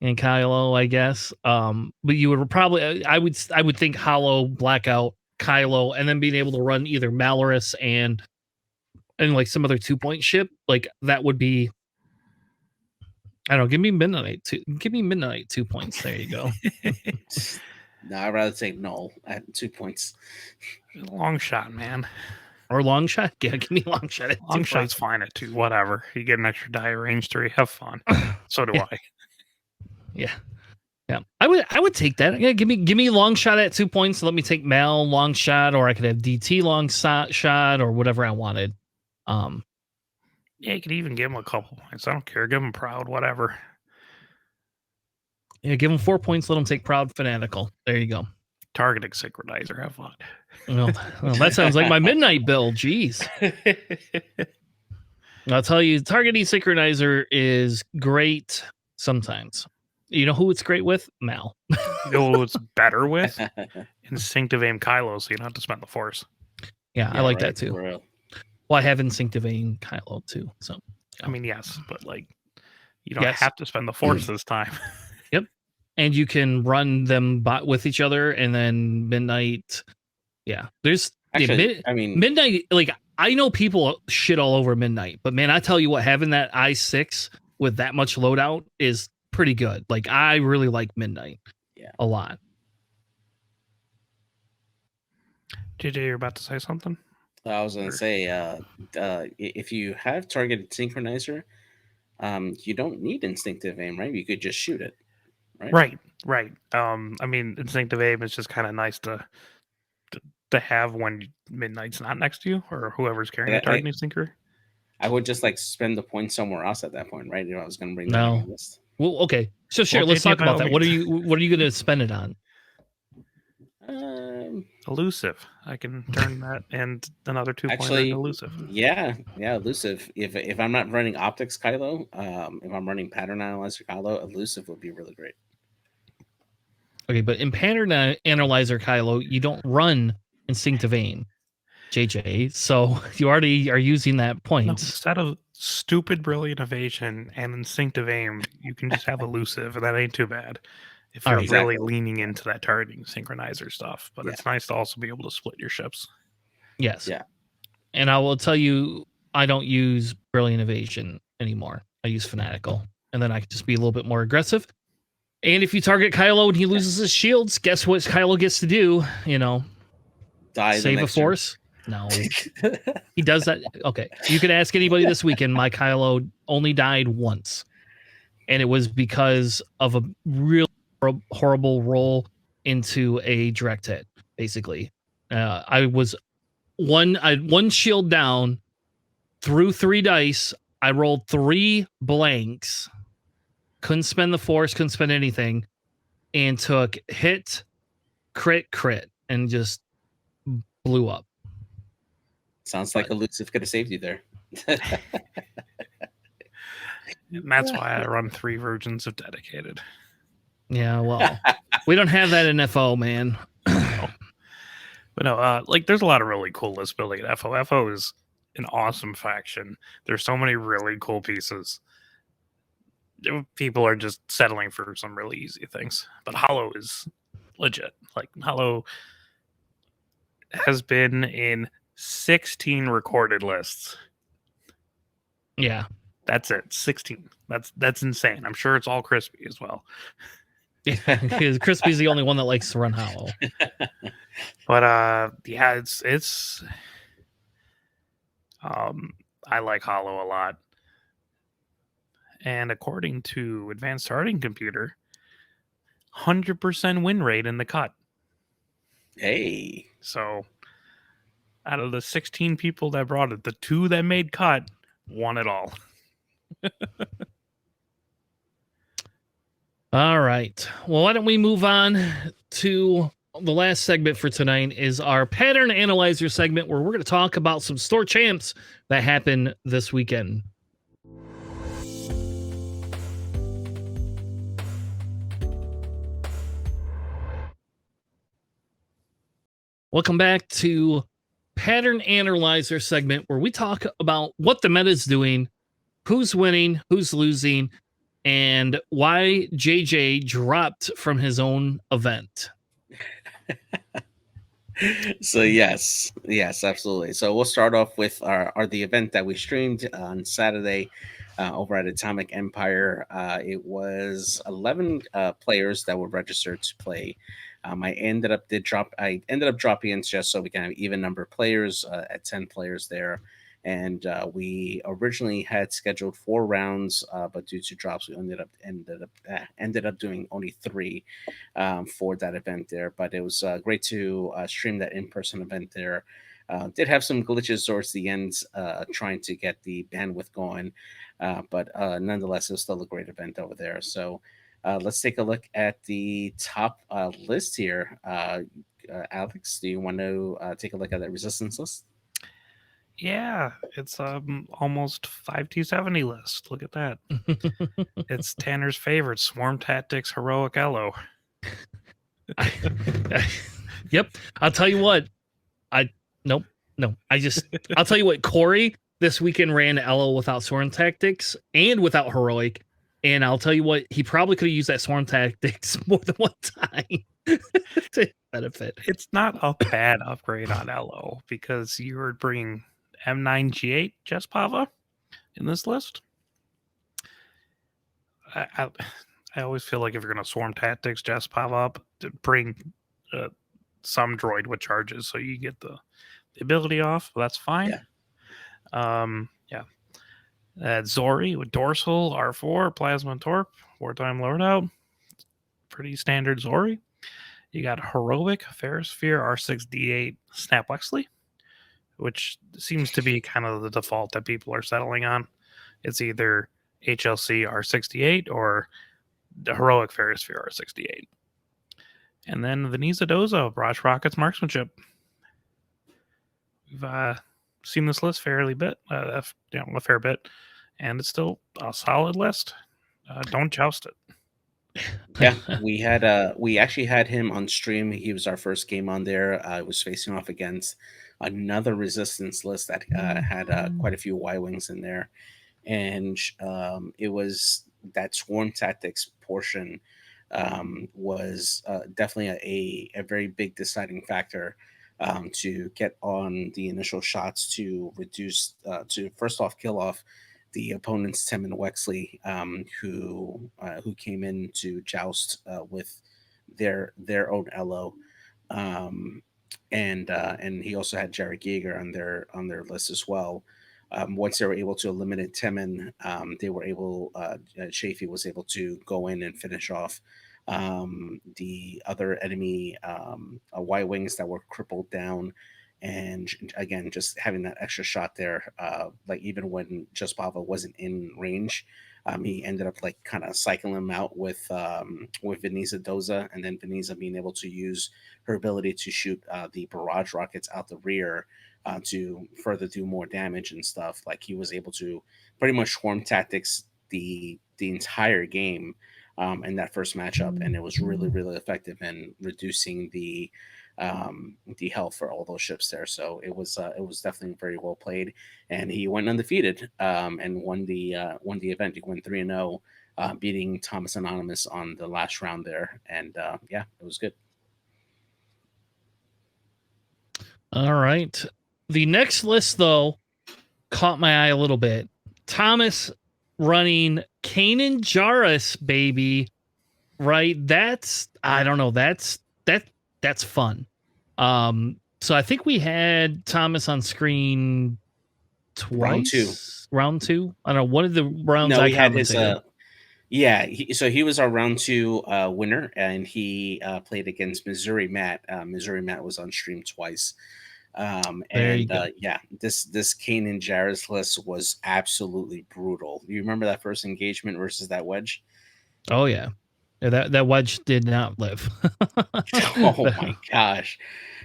and Kylo, I guess. But you would probably, I would think Holo, Blackout, Kylo, and then being able to run either Malorus and like some other 2-point ship, like that would be. I don't know. Give me midnight. Give me midnight 2 points. There you go.
No, I'd rather take null at 2 points.
long shot, man.
Or long shot. Yeah, give me long shot. At
Long
2
shot's
points.
fine at 2. Whatever. You get an extra die at range 3. Have fun. So do
Yeah.
I.
Yeah. I would take that. Yeah, give me long shot at 2 points. Let me take Mal long shot, or I could have DT long shot, or whatever I wanted.
Yeah, you could even give him a couple points. I don't care. Give him proud, whatever.
Yeah, give them 4 points. Let them take Proud Fanatical. There you go.
Targeting synchronizer. Have fun.
Well, that sounds like my midnight build. Jeez. I'll tell you, targeting synchronizer is great sometimes. You know who it's great with? Mal.
You know what's better with? Instinctive aim Kylo, so you don't have to spend the force.
Yeah, I like that too.
For real.
Well, I have instinctive aim Kylo too. So
I mean, yes, but like you don't
Yes.
have to spend the force this time.
Yep. And you can run them with each other, and then midnight. Yeah, there's
Actually, I mean,
midnight. Like I know people shit all over midnight, but man, I tell you what, having that i6 with that much loadout is pretty good. Like I really like midnight.
Yeah.
A lot.
JJ, you're about to say something?
I was gonna say, if you have targeted synchronizer, you don't need instinctive aim, right? You could just shoot it, right?
Right. I mean, instinctive aim is just kind of nice to have when midnight's not next to you or whoever's carrying the targeting synchro.
I would just like spend the point somewhere else at that point, right? You know, I was gonna bring that on my list.
Well, okay. So sure, let's talk about that. What are you gonna spend it on?
Elusive. I can turn that and another 2 points into elusive.
Yeah, elusive. If I'm not running optics Kylo, if I'm running pattern analyzer Kylo, elusive would be really great.
Okay, but in pattern analyzer Kylo, you don't run instinctive aim, JJ. So you already are using that point.
No, instead of stupid brilliant evasion and instinctive aim, you can just have elusive, and that ain't too bad. If you're really leaning into that targeting synchronizer stuff, but it's nice to also be able to split your ships.
Yes.
Yeah.
And I will tell you, I don't use brilliant evasion anymore. I use fanatical, and then I can just be a little bit more aggressive. And if you target Kylo and he loses his shields, guess what Kylo gets to do? You know, save a force. No, he does that. Okay, you can ask anybody this weekend. My Kylo only died once, and it was because of a real horrible roll into a direct hit. Basically, I was one shield down, threw 3 dice. I rolled 3 blanks. Couldn't spend the force, couldn't spend anything, and took hit, crit, and just blew up.
Sounds like elusive could have saved you there.
And that's why I run 3 versions of dedicated.
Yeah, well, we don't have that in FO, man.
But no, like there's a lot of really cool list building at FO. FO is an awesome faction. There's so many really cool pieces. People are just settling for some really easy things. But Holo is legit. Like Holo has been in 16 recorded lists.
Yeah.
That's it. 16. That's insane. I'm sure it's all Crispy as well.
Because Crispy's the only one that likes to run Holo.
But yeah, it's I like Holo a lot. And according to Advanced Starting Computer, 100% win rate in the cut.
Hey.
So out of the 16 people that brought it, the 2 that made cut won it all.
All right. Well, why don't we move on to the last segment for tonight is our pattern analyzer segment where we're going to talk about some store champs that happened this weekend. Welcome back to pattern analyzer segment where we talk about what the meta is doing, who's winning, who's losing, and why JJ dropped from his own event.
So yes, absolutely. So we'll start off with the event that we streamed on Saturday over at Atomic Empire. It was 11 players that were registered to play. I ended up dropping in just so we can have even number of players at 10 players there. And we originally had scheduled 4 rounds, but due to drops, we ended up doing only 3 for that event there. But it was great to stream that in-person event there. Did have some glitches towards the end, trying to get the bandwidth going, but nonetheless, it was still a great event over there. So Let's take a look at the top list here. Alex, do you want to take a look at that resistance list?
Yeah, it's almost 5T70 list. Look at that. It's Tanner's favorite, Swarm Tactics Heroic Elo.
Yep. I'll tell you what. Nope. No. I'll tell you what, Corey this weekend ran Elo without Swarm Tactics and without Heroic. And I'll tell you what, he probably could have used that Swarm Tactics more than one time to benefit.
It's not a bad upgrade on Elo because you were bringing M9G8 Jespava in this list. I always feel like if you're going to Swarm Tactics Jespava up, to bring some droid with charges so you get the ability off. That's fine.
Yeah.
Zori with Dorsal, R4, Plasma Torp, Wartime Loadout. Pretty standard Zori. You got Heroic, Ferrosphere, R6D8, Snap Wexley, which seems to be kind of the default that people are settling on. It's either HLC R68 or the Heroic Ferrosphere R68. And then Veneza Dozo, Barrage Rockets Marksmanship. We've seen this list a fair bit, and it's still a solid list. Don't joust it.
Yeah, we actually had him on stream. He was our first game on there. I was facing off against another resistance list that had quite a few Y-wings in there, and it was that Swarm Tactics portion was definitely a very big deciding factor to get on the initial shots to reduce to first off kill off the opponent's Tim and Wexley, who came in to joust with their own Elo, and he also had Jared Yeager on their list as well. Once they were able to eliminate Timon, they were able. Chafee was able to go in and finish off the other enemy Y wings that were crippled down. And again, just having that extra shot there, like even when Just Bava wasn't in range, he ended up like kind of cycling him out with Veneza Doza, and then Veneza being able to use her ability to shoot the barrage rockets out the rear to further do more damage and stuff. Like he was able to pretty much swarm tactics the entire game in that first matchup, and it was really effective in reducing the health for all those ships there. So it was definitely very well played, and he went undefeated and won the event. He went 3-0, beating Thomas Anonymous on the last round there, and yeah, it was good.
All right, the next list though caught my eye a little bit. Thomas running Kanan Jarrus, baby. Right? That's I don't know. That's fun. So I think we had Thomas on screen twice. Round two. I don't know. One of the rounds
No,
I
we had his
commentated.
yeah, so he was our round two winner, and he played against Missouri Matt. Missouri Matt was on stream twice.
There you
And
go.
yeah, this Kanan Jarrus list was absolutely brutal. You remember that first engagement versus that wedge?
Oh yeah. Yeah, that wedge did not live.
Oh my gosh.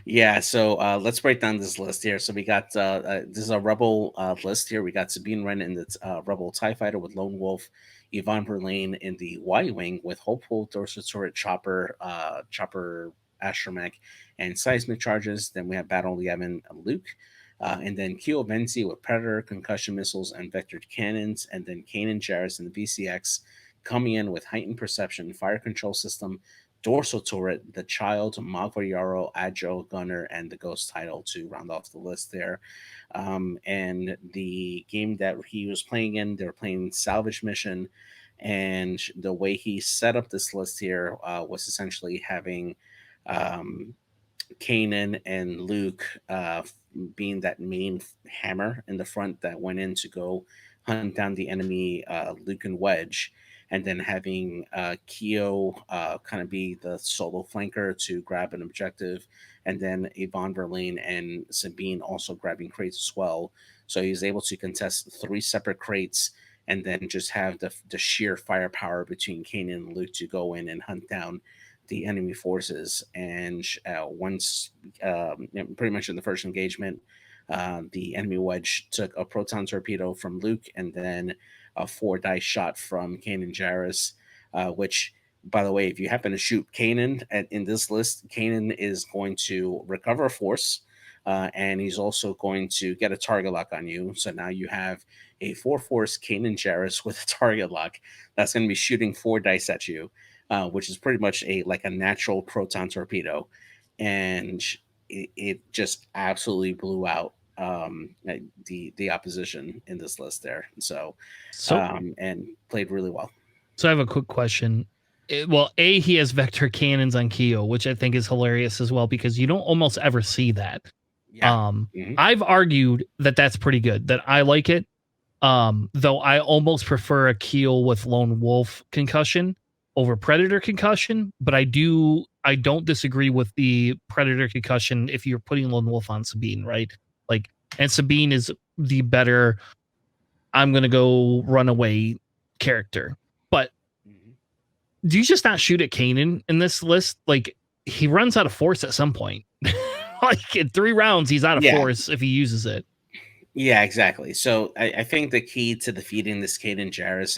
Yeah, so let's break down this list here. So we got this is a Rebel list here. We got Sabine Wren in the Rebel TIE Fighter with Lone Wolf, Yvonne Verlaine in the Y Wing with Hopeful, Dorsal Turret, Chopper, Astromech, and Seismic Charges. Then we have Battle Yavin Luke. And then Keo Venzi with Predator, Concussion Missiles, and Vectored Cannons. And then Kanan Jarrus in the VCX coming in with Heightened Perception, Fire Control System, Dorsal Turret, the Child, Magvar Yarrow, Agile Gunner, and the Ghost title to round off the list there. And the game that he was playing in, they were playing Salvage Mission. And the way he set up this list here was essentially having Kanan and Luke being that main hammer in the front that went in to go hunt down the enemy Luke and Wedge, and then having Keo kind of be the solo flanker to grab an objective, and then Yvonne Verlaine and Sabine also grabbing crates as well. So he was able to contest 3 separate crates and then just have the sheer firepower between Kanan and Luke to go in and hunt down the enemy forces. And once, pretty much in the first engagement, the enemy wedge took a proton torpedo from Luke and then a 4-dice shot from Kanan Jarrus, which, by the way, if you happen to shoot Kanan in this list, Kanan is going to recover a force, and he's also going to get a target lock on you. So now you have a 4-force Kanan Jarrus with a target lock that's going to be shooting 4 dice at you, which is pretty much a natural proton torpedo, and it just absolutely blew out the opposition in this list there. So and played really well.
So I have a quick question. He has vector cannons on Keo, which I think is hilarious as well, because you don't almost ever see that.
Yeah.
I've argued that that's pretty good, that I like it. Though I almost prefer a Keel with Lone Wolf concussion over Predator concussion, but I don't disagree with the Predator concussion if you're putting Lone Wolf on Sabine, right? Like, and Sabine is the better I'm gonna go run away character. But do you just not shoot at Kanan in this list? Like, he runs out of force at some point. Like, in 3 rounds, he's out of force if he uses it.
Yeah, exactly. So I think the key to defeating this Kanan Jarrus,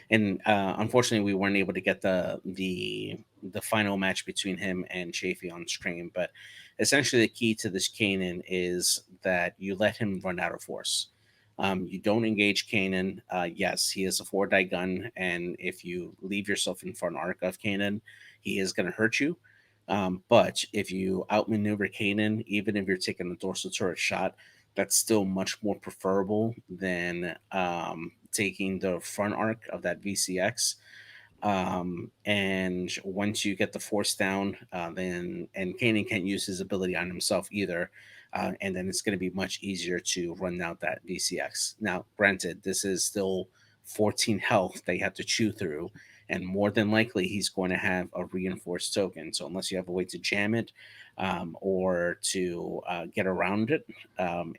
and unfortunately we weren't able to get the final match between him and Chafee on stream, but essentially the key to this Kanan is that you let him run out of force. You don't engage Kanan. Yes, he is a 4-die gun, and if you leave yourself in front arc of Kanan, he is going to hurt you. But if you outmaneuver Kanan, even if you're taking a dorsal turret shot, that's still much more preferable than taking the front arc of that VCX. And once you get the force down, then Kanan can't use his ability on himself either. And then it's going to be much easier to run out that VCX. Now, granted, this is still 14 health that you have to chew through, and more than likely he's going to have a reinforced token. So unless you have a way to jam it or to get around it,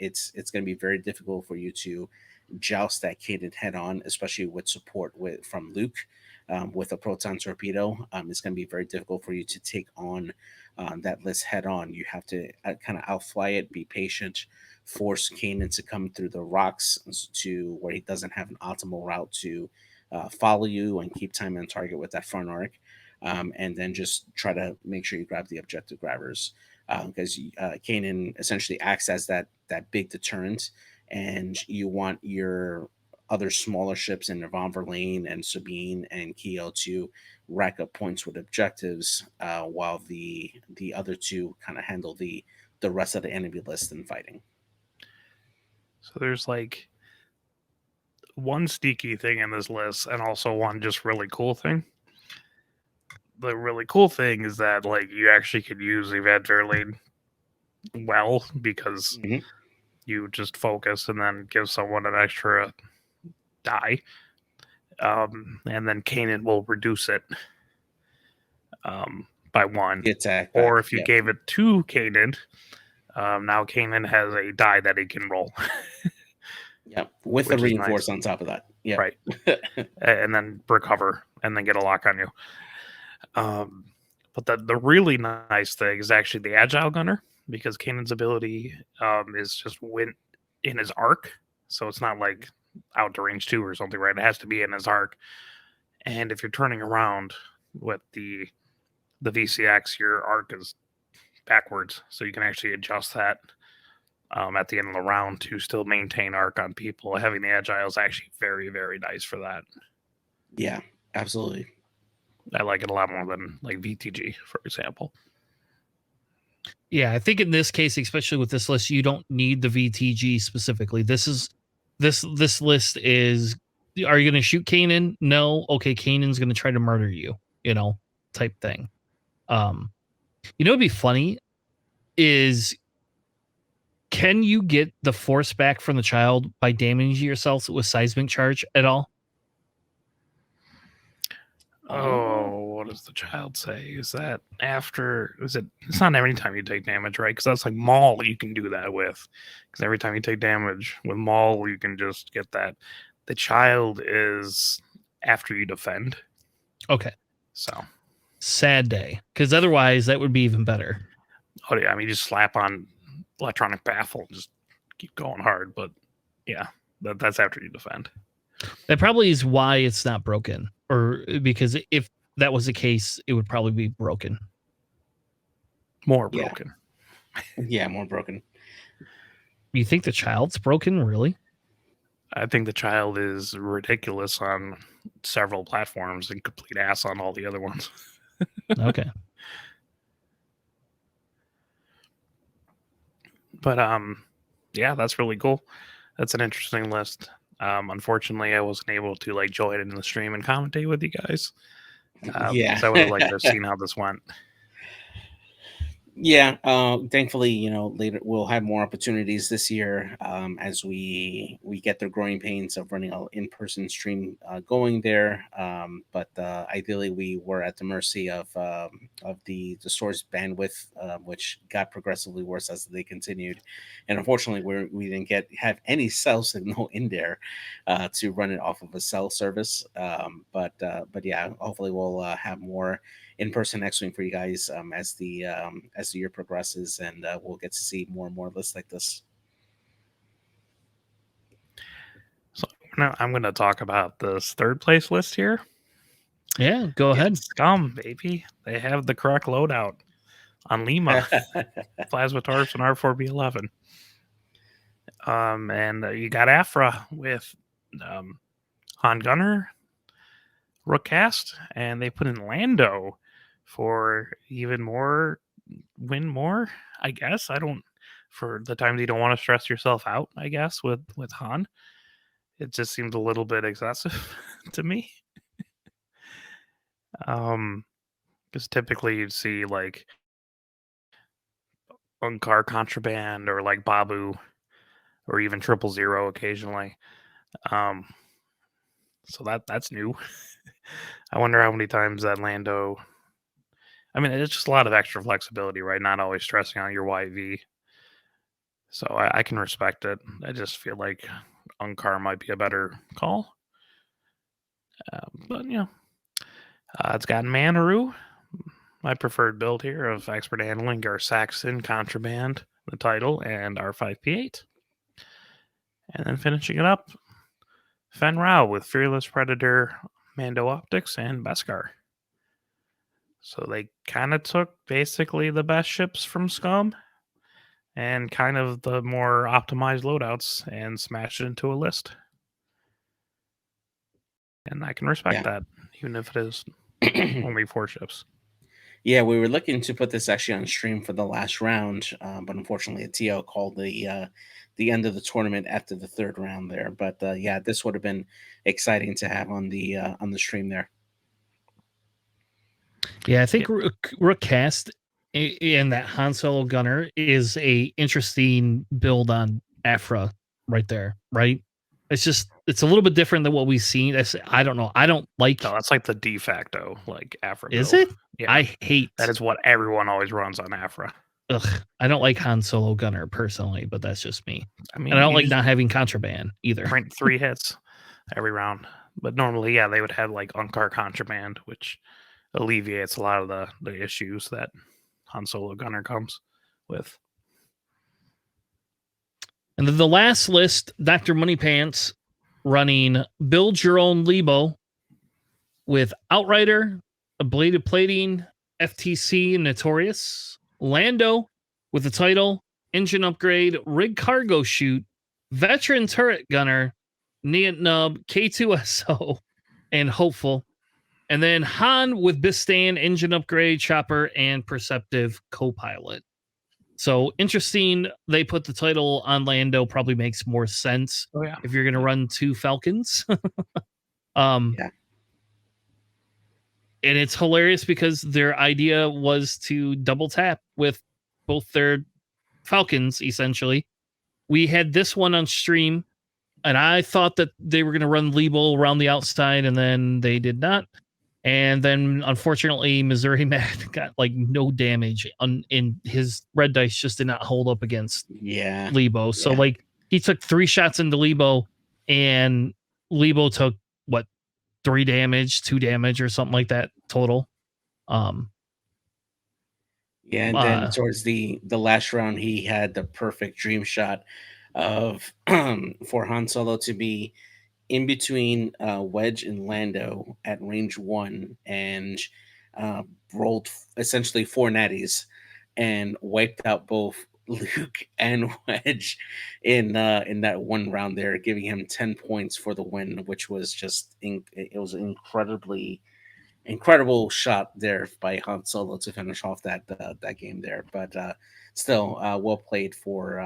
it's going to be very difficult for you to joust that Kanan head on, especially with support from Luke. With a proton torpedo, it's going to be very difficult for you to take on that list head on. You have to kind of outfly it, be patient, force Kanan to come through the rocks to where he doesn't have an optimal route to follow you and keep time on target with that front arc. And then just try to make sure you grab the objective grabbers, because Kanan essentially acts as that big deterrent, and you want your other smaller ships in Von Verlaine and Sabine and Keo to rack up points with objectives, while the other two kind of handle the rest of the enemy list and fighting.
So there's like one sneaky thing in this list and also one just really cool thing. The really cool thing is that like you actually could use Event Verlaine well, because you just focus and then give someone an extra die, and then Kanan will reduce it by 1.
Attack
or if you gave it to Kanan, now Kanan has a die that he can roll.
Yep, with a reinforce on top of that. Yeah,
right. And then recover and then get a lock on you. But the really nice thing is actually the Agile Gunner, because Kanan's ability is just win in his arc, so it's not like out to range 2 or something, right? It has to be in his arc. And if you're turning around with the VCX, your arc is backwards, so you can actually adjust that at the end of the round to still maintain arc on people. Having the Agile is actually very, very nice for that.
Yeah, absolutely.
I like it a lot more than like VTG, for example.
Yeah, I think in this case, especially with this list, you don't need the VTG specifically. This list is, are you going to shoot Kanan? No. Okay, Kanan's going to try to murder you, type thing. What'd be funny is, can you get the force back from the child by damaging yourself with seismic charge at all?
Oh, what does the child say? Is that after? It's not every time you take damage, right? Because that's like Maul. You can do that with. Because every time you take damage with Maul, you can just get that The child is after you defend.
Okay.
So
sad day, because otherwise that would be even better.
Oh yeah, I mean, you just slap on electronic baffle, and just keep going hard. But yeah, that's after you defend.
That probably is why it's not broken, or because if that was the case, it would probably be broken.
More broken.
Yeah, more broken.
You think the child's broken, really?
I think the child is ridiculous on several platforms and complete ass on all the other ones.
Okay.
But yeah, that's really cool. That's an interesting list. Unfortunately, I wasn't able to like join in the stream and commentate with you guys.
Yeah,
because I would have liked to have seen how this went.
Yeah, thankfully, later we'll have more opportunities this year as we get the growing pains of running an in-person stream going there. But ideally, we were at the mercy of the store's bandwidth, which got progressively worse as they continued. And unfortunately, we didn't have any cell signal in there to run it off of a cell service. But yeah, hopefully we'll have more in-person X-Wing for you guys as the year progresses, and we'll get to see more and more lists like this.
So now I'm going to talk about this third place list here.
Yeah, go ahead.
Scum, baby. They have the correct loadout on Lima, Plasma Torps, and R4B11. And you got Afra with Han Gunner, Rookcast, and they put in Lando for even more, win more, I guess. For the times you don't want to stress yourself out, I guess, with Han. It just seems a little bit excessive to me. Because typically you'd see like Unkar Contraband or like Babu or even 000 occasionally. So that's new. I wonder how many times that Lando. I mean, it's just a lot of extra flexibility, right? Not always stressing on your YV. So I can respect it. I just feel like Unkar might be a better call. But it's got Manaroo, my preferred build here of expert handling, Gar Saxon, Contraband, the title, and R5P8. And then finishing it up, Fen Rao with Fearless Predator, Mando Optics, and Beskar. So they kind of took basically the best ships from Scum and kind of the more optimized loadouts and smashed it into a list. And I can respect that, even if it is only 4 ships.
Yeah, we were looking to put this actually on stream for the last round, but unfortunately, a TO called the end of the tournament after the 3rd round there. But yeah, this would have been exciting to have on the stream there.
Yeah, I think Rookcast and that Han Solo Gunner is a interesting build on Afra right there, right? It's a little bit different than what we've seen. I don't know. I don't like.
No, that's like the de facto like Afra build.
Is it?
Yeah,
I hate
that. Is what everyone always runs on Afra.
Ugh, I don't like Han Solo Gunner personally, but that's just me.
I mean,
and I don't like not having Contraband either.
Print 3 hits every round, but normally, yeah, they would have like Unkar Contraband, which alleviates a lot of the issues that Han Solo Gunner comes with.
And then the last list, Dr. Moneypants running Build Your Own Lebo with Outrider, Ablated Plating, FTC, Notorious, Lando with the title, Engine Upgrade, Rig Cargo Chute, Veteran Turret Gunner, Neat Nub, K2SO, and Hopeful. And then Han with Bistan, Engine Upgrade, Chopper, and Perceptive Co-Pilot. So interesting. They put the title on Lando. Probably makes more sense if you're going to run 2 Falcons.
Yeah.
And it's hilarious because their idea was to double tap with both their Falcons, essentially. We had this one on stream, and I thought that they were going to run Lebo around the outside, and then they did not. And then, unfortunately, Missouri Matt got like no damage in his red dice just did not hold up against Lebo. So like he took 3 shots into Lebo, and Lebo took what 3 damage, 2 damage, or something like that total.
Yeah, and then towards the last round, he had the perfect dream shot of for Han Solo to be in between Wedge and Lando at range 1 and uh, rolled essentially 4 natties and wiped out both Luke and Wedge in that one round there, giving him 10 points for the win, which was just it was incredible shot there by Han Solo to finish off that game there. But still, well played for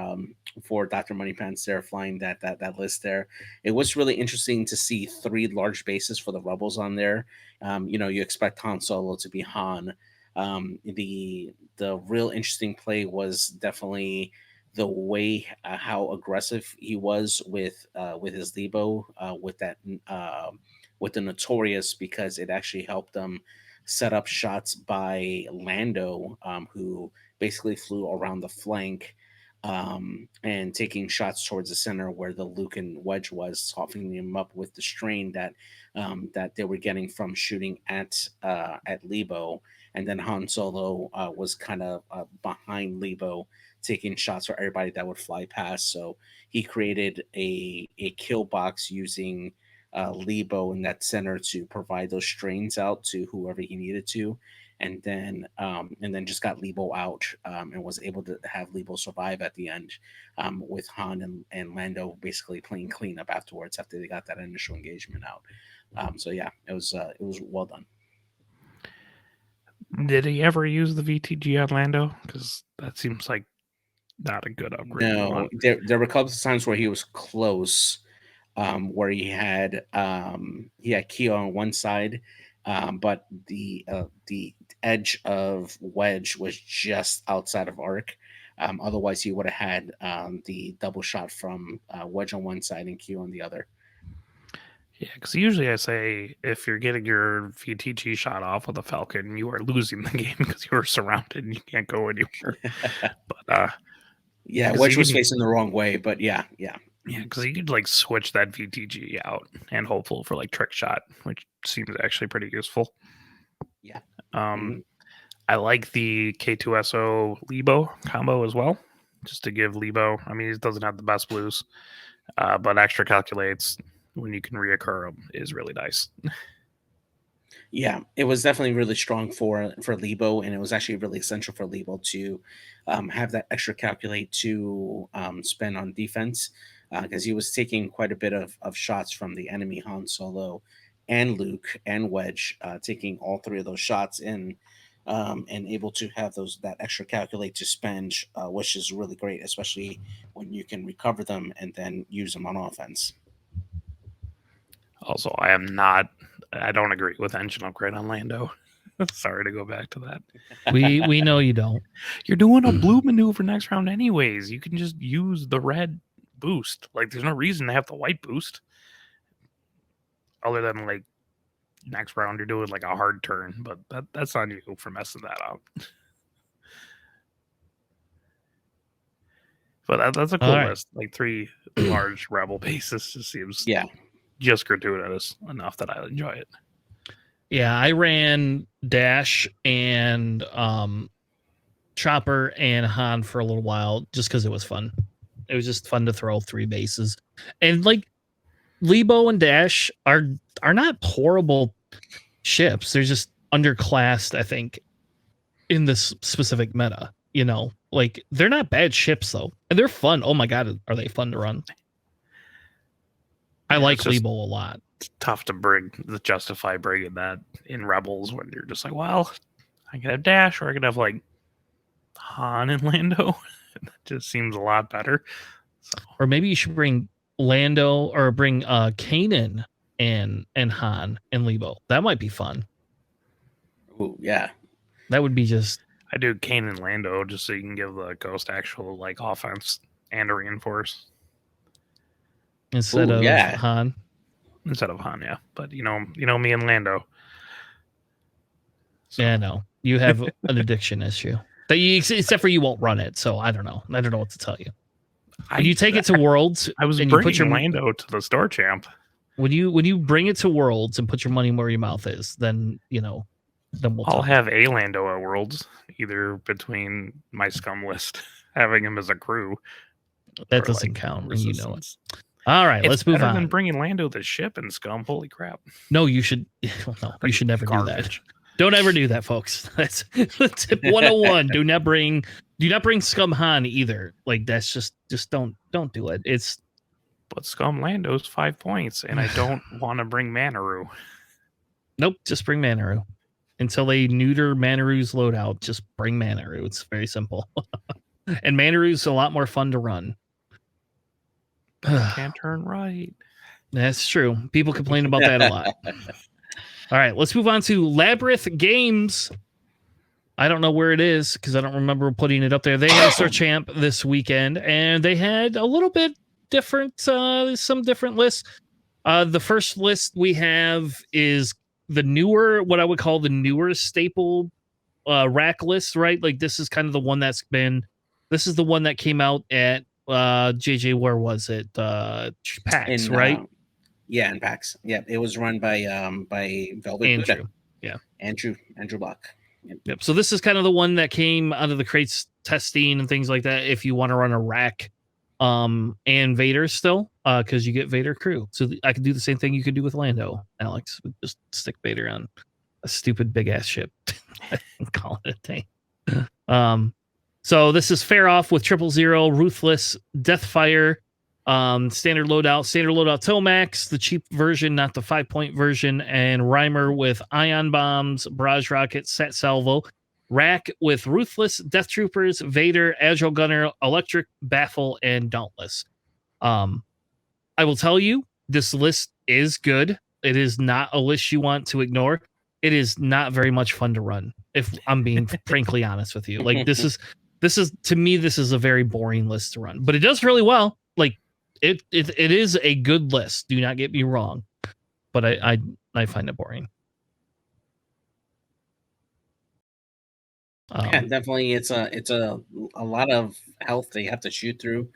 Dr. Moneypants there, flying that list there. It was really interesting to see 3 large bases for the Rebels on there. You expect Han Solo to be Han. The real interesting play was definitely the way how aggressive he was with his Lebo with the Notorious, because it actually helped them set up shots by Lando, who basically flew around the flank and taking shots towards the center where the Luke and Wedge was, softening him up with the strain that they were getting from shooting at Lebo. And then Han Solo was kind of behind Lebo, taking shots for everybody that would fly past. So he created a kill box using Lebo in that center to provide those strains out to whoever he needed to, and then just got Lebo out and was able to have Lebo survive at the end, with Han and Lando basically playing cleanup afterwards after they got that initial engagement out. So yeah, it was well done.
Did he ever use the VTG on Lando? Because that seems like not a good upgrade.
No, there were a couple of times where he was close, where he had Keo on one side, but the edge of Wedge was just outside of arc. Otherwise, he would have had the double shot from Wedge on one side and Keo on the other.
Yeah, because usually I say if you're getting your VTG shot off with a Falcon, you are losing the game because you are surrounded and you can't go anywhere. But
yeah, Wedge was facing the wrong way, but yeah.
Yeah, because you could like switch that VTG out and hopeful for like trick shot, which seems actually pretty useful.
Yeah.
I like the K2SO Lebo combo as well, just to give Lebo. I mean, he doesn't have the best blues, but extra calculates when you can reoccur them is really nice.
Yeah, it was definitely really strong for Lebo, and it was actually really essential for Lebo to have that extra calculate to spend on defense, because he was taking quite a bit of shots from the enemy Han Solo and Luke and Wedge, taking all 3 of those shots in, and able to have that extra calculate to spend, which is really great, especially when you can recover them and then use them on offense.
Also, I don't agree with engine upgrade on Lando. Sorry to go back to that.
We know you don't.
You're doing a blue maneuver next round anyways. You can just use the red boost. Like, there's no reason to have the white boost. Other than, like, next round you're doing, like, a hard turn. But that's on you for messing that up. But that's a cool list. Like, 3 large rebel bases just seems just gratuitous enough that I enjoy it.
Yeah, I ran Dash and Chopper and Han for a little while just because it was fun. It was just fun to throw 3 bases. And like Lebo and Dash are not horrible ships. They're just underclassed, I think, in this specific meta. Like they're not bad ships though. And they're fun. Oh my god, are they fun to run? I like Lebo a lot.
It's tough to justify bringing that in Rebels when you're just like, well, I could have Dash or I could have like Han and Lando. That just seems a lot better. So.
Or maybe you should bring Lando or bring Kanan and Han and Lebo. That might be fun.
Oh yeah,
that would be just.
I do Kanan and Lando just so you can give the Ghost actual like offense and a reinforce.
Instead of Han.
Instead of Han, yeah. But you know me and Lando.
So. Yeah, no. You have an addiction issue. Except for you won't run it, so I don't know. I don't know what to tell you. When you take it to Worlds,
I was bringing Lando to the store champ.
When you bring it to Worlds and put your money where your mouth is, then then we'll
I'll
talk.
have a Lando at Worlds, either between my scum list, having him as a crew.
That
or,
doesn't
like,
count, and you know it.
Resistance.
All right,
It's
let's move
better
on.
than bringing Lando the ship in scum. Holy crap!
No, you should. No, you should never do that.
Garbage.
Don't ever do that, folks. That's tip 101. Do not bring Scum Han either. Like that's just don't do it. It's
But scum Lando's 5 points, and I don't want to bring Manaru.
nope. Just bring Manaru until they neuter Manaru's loadout. Just bring Manaru. It's very simple, and Manaru's a lot more fun to run.
Can't turn right.
That's true. People complain about that a lot. All right, let's move on to Labyrinth Games. I don't know where it is because I don't remember putting it up there. They had Star Champ this weekend, and they had a little bit different, some different lists. The first list we have is the newer, what I would call the newer staple rack list, right? Like this is kind of the one this is the one that came out at JJ, where was it? PAX, right?
Yeah, in PAX. Yeah, it was run by Velvet
Andrew.
Buddha.
Yeah.
Andrew Block.
Yep. So this is kind of the one that came out of the crates testing and things like that. If you want to run a rack, and Vader still, because you get Vader crew. So I could do the same thing you could do with Lando, Alex. Just stick Vader on a stupid big ass ship and call it a day. So this is Fair Off with 000, Ruthless, Deathfire, standard loadout Tomax, the cheap version, not the 5-point version, and Reimer with Ion Bombs, Barrage Rocket, Sat Salvo, Rack with Ruthless, Death Troopers, Vader, Agile Gunner, Electric, Baffle, and Dauntless. I will tell you, this list is good. It is not a list you want to ignore. It is not very much fun to run, if I'm being frankly honest with you. Like this is to me, this is a very boring list to run, but it does really well. Like it is a good list. Do not get me wrong, but I find it boring.
Yeah, definitely. It's a lot of health that you have to shoot through.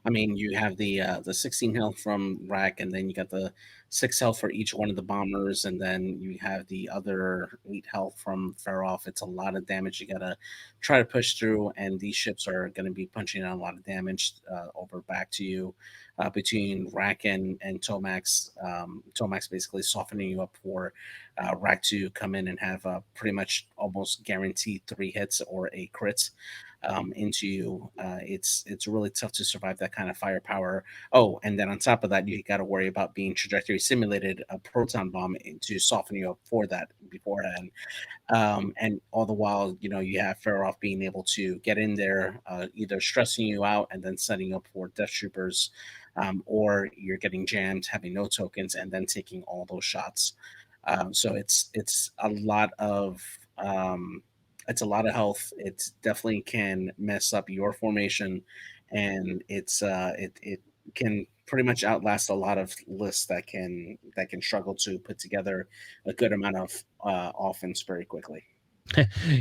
I mean, you have the 16 health from Rack, and then you got the 6 health for each one of the bombers, and then you have the other 8 health from Fair Off. It's a lot of damage you gotta try to push through, and these ships are going to be punching out a lot of damage over back to you. Between Rack and Tomax, Tomax basically softening you up for Rack to come in and have pretty much almost guaranteed 3 hits or a crit into you. It's really tough to survive that kind of firepower. Oh, and then on top of that, you got to worry about being trajectory simulated a proton bomb to soften you up for that beforehand. And all the while, you have Fair Off being able to get in there, either stressing you out and then setting up for Death Troopers, or you're getting jammed, having no tokens, and then taking all those shots. So it's a lot of health. It definitely can mess up your formation, and it can pretty much outlast a lot of lists that can struggle to put together a good amount of offense very quickly.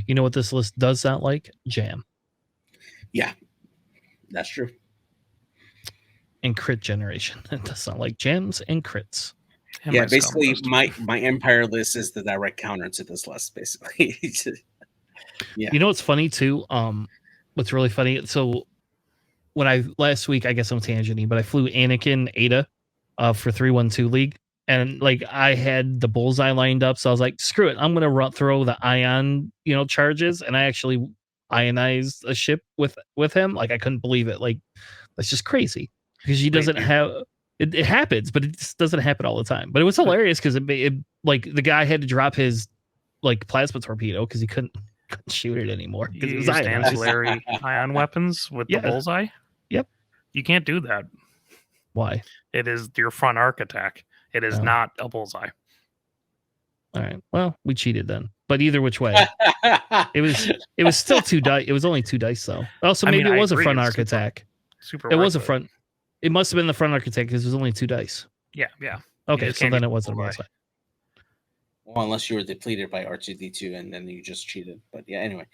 You know what this list does not like? Jam.
Yeah, that's true.
And crit generation. It does not like jams and crits.
And
yeah, basically my Empire list is the direct counter to this list, basically. Yeah.
You know what's funny too? What's really funny? So when last week, I guess I'm tangenting, but I flew Anakin Ada for 312 League, and like I had the bullseye lined up, so I was like, screw it, I'm gonna throw the ion, charges, and I actually ionized a ship with him. Like I couldn't believe it. Like that's just crazy because he doesn't have. It happens, but it just doesn't happen all the time. But it was hilarious because it like the guy had to drop his like plasma torpedo because he couldn't shoot it anymore.
You use ancillary ion weapons with the bullseye?
Yep.
You can't do that.
Why?
It is your front arc attack. It is not a bullseye.
All right. Well, we cheated then. But either which way, it was still 2 dice. It was only 2 dice though. Also, maybe it was a front arc attack.
Super.
It was a front. It must have been the front arc attack because it was only 2 dice.
Yeah.
Okay, so then it wasn't a bullseye.
Well, unless you were depleted by R2D2 and then you just cheated. But yeah, anyway.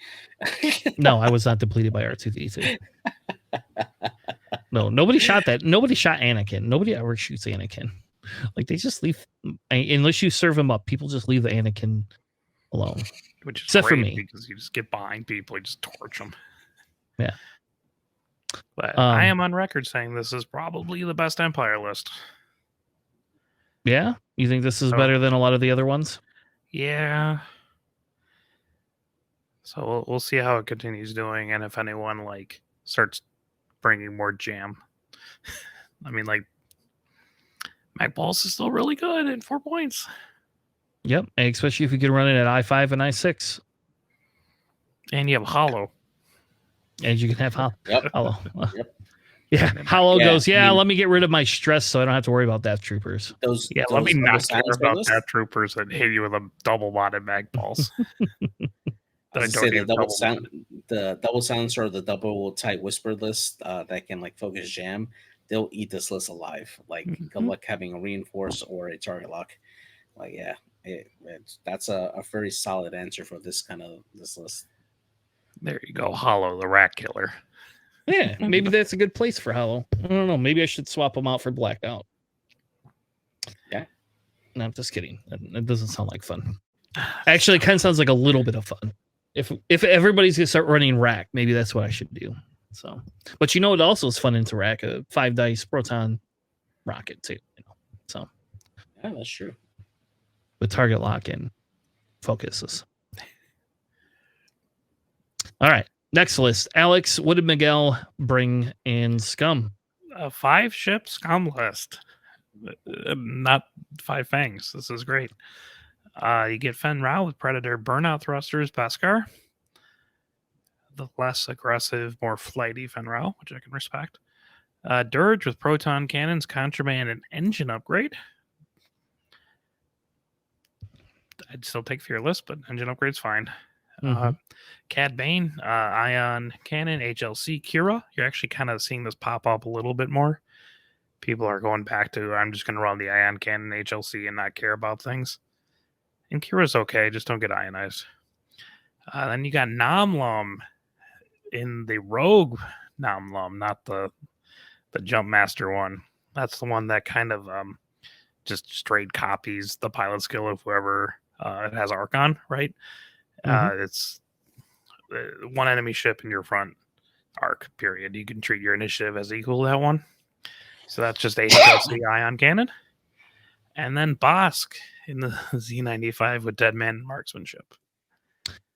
No, I was not depleted by R2D2. No, nobody shot that. Nobody shot Anakin. Nobody ever shoots Anakin. Like they just leave, unless you serve them up. People just leave the Anakin alone.
Which is
Except for
great
me.
because you just get behind people, you just torch them.
Yeah.
But I am on record saying this is probably the best Empire list.
Yeah, you think this is
So-
better than a lot of the other ones?
Yeah. So we'll see how it continues doing, and if anyone like starts bringing more jam. I mean, like Mac Balls is still really good at 4 points.
Yep, and especially if you can run it at I5 and I6,
And you have Holo.
and you can have
Yep.
Holo.
Yep.
Yeah, Holo
Yeah,
goes. Yeah,
I mean-
let me get rid of my stress so I don't have to worry about Death Troopers.
Those
Yeah, let me
those
not
double
care
silencer
about
lists-
that troopers that hit you with a double botted Mac Balls.
I was gonna say the double silencer or the double tight whisper list that can like focus jam, they'll eat this list alive. Like good luck having a reinforce or a target lock. Like yeah, that's a very solid answer for this list.
There you go, Holo, the rat killer.
Yeah, maybe that's a good place for Holo. I don't know. Maybe I should swap them out for Blackout.
Yeah.
No, I'm just kidding. That doesn't sound like fun. Actually, it kind of sounds like a little bit of fun. If everybody's gonna start running rack, maybe that's what I should do. So, but you know what also is fun into rack? A 5 dice proton rocket too. So
Yeah, that's true.
with target lock and focuses. All right, next list. Alex, what did Miguel bring in Scum?
A 5-ship scum list. Not 5 fangs. This is great. You get Fen Rao with Predator Burnout Thrusters, Beskar. The less aggressive, more flighty Fen Rao, which I can respect. Dirge with Proton Cannons, Contraband, and Engine Upgrade. I'd still take Fearless, but Engine Upgrade's fine. Cad Bane, Ion Cannon, HLC, Kira. You're actually kind of seeing this pop up a little bit more. People are going back to, I'm just going to run the Ion Cannon, HLC, and not care about things. And Kira's okay, just don't get ionized. Then you got Namlum in the Rogue Namlum, not the Jump Master one. That's the one that kind of just straight copies the pilot skill of whoever it has Archon, right? It's one enemy ship in your front arc, period. You can treat your initiative as equal to that one. So that's just HLC Ion Cannon. And then Bosk in the Z95 with Dead Man Marksmanship.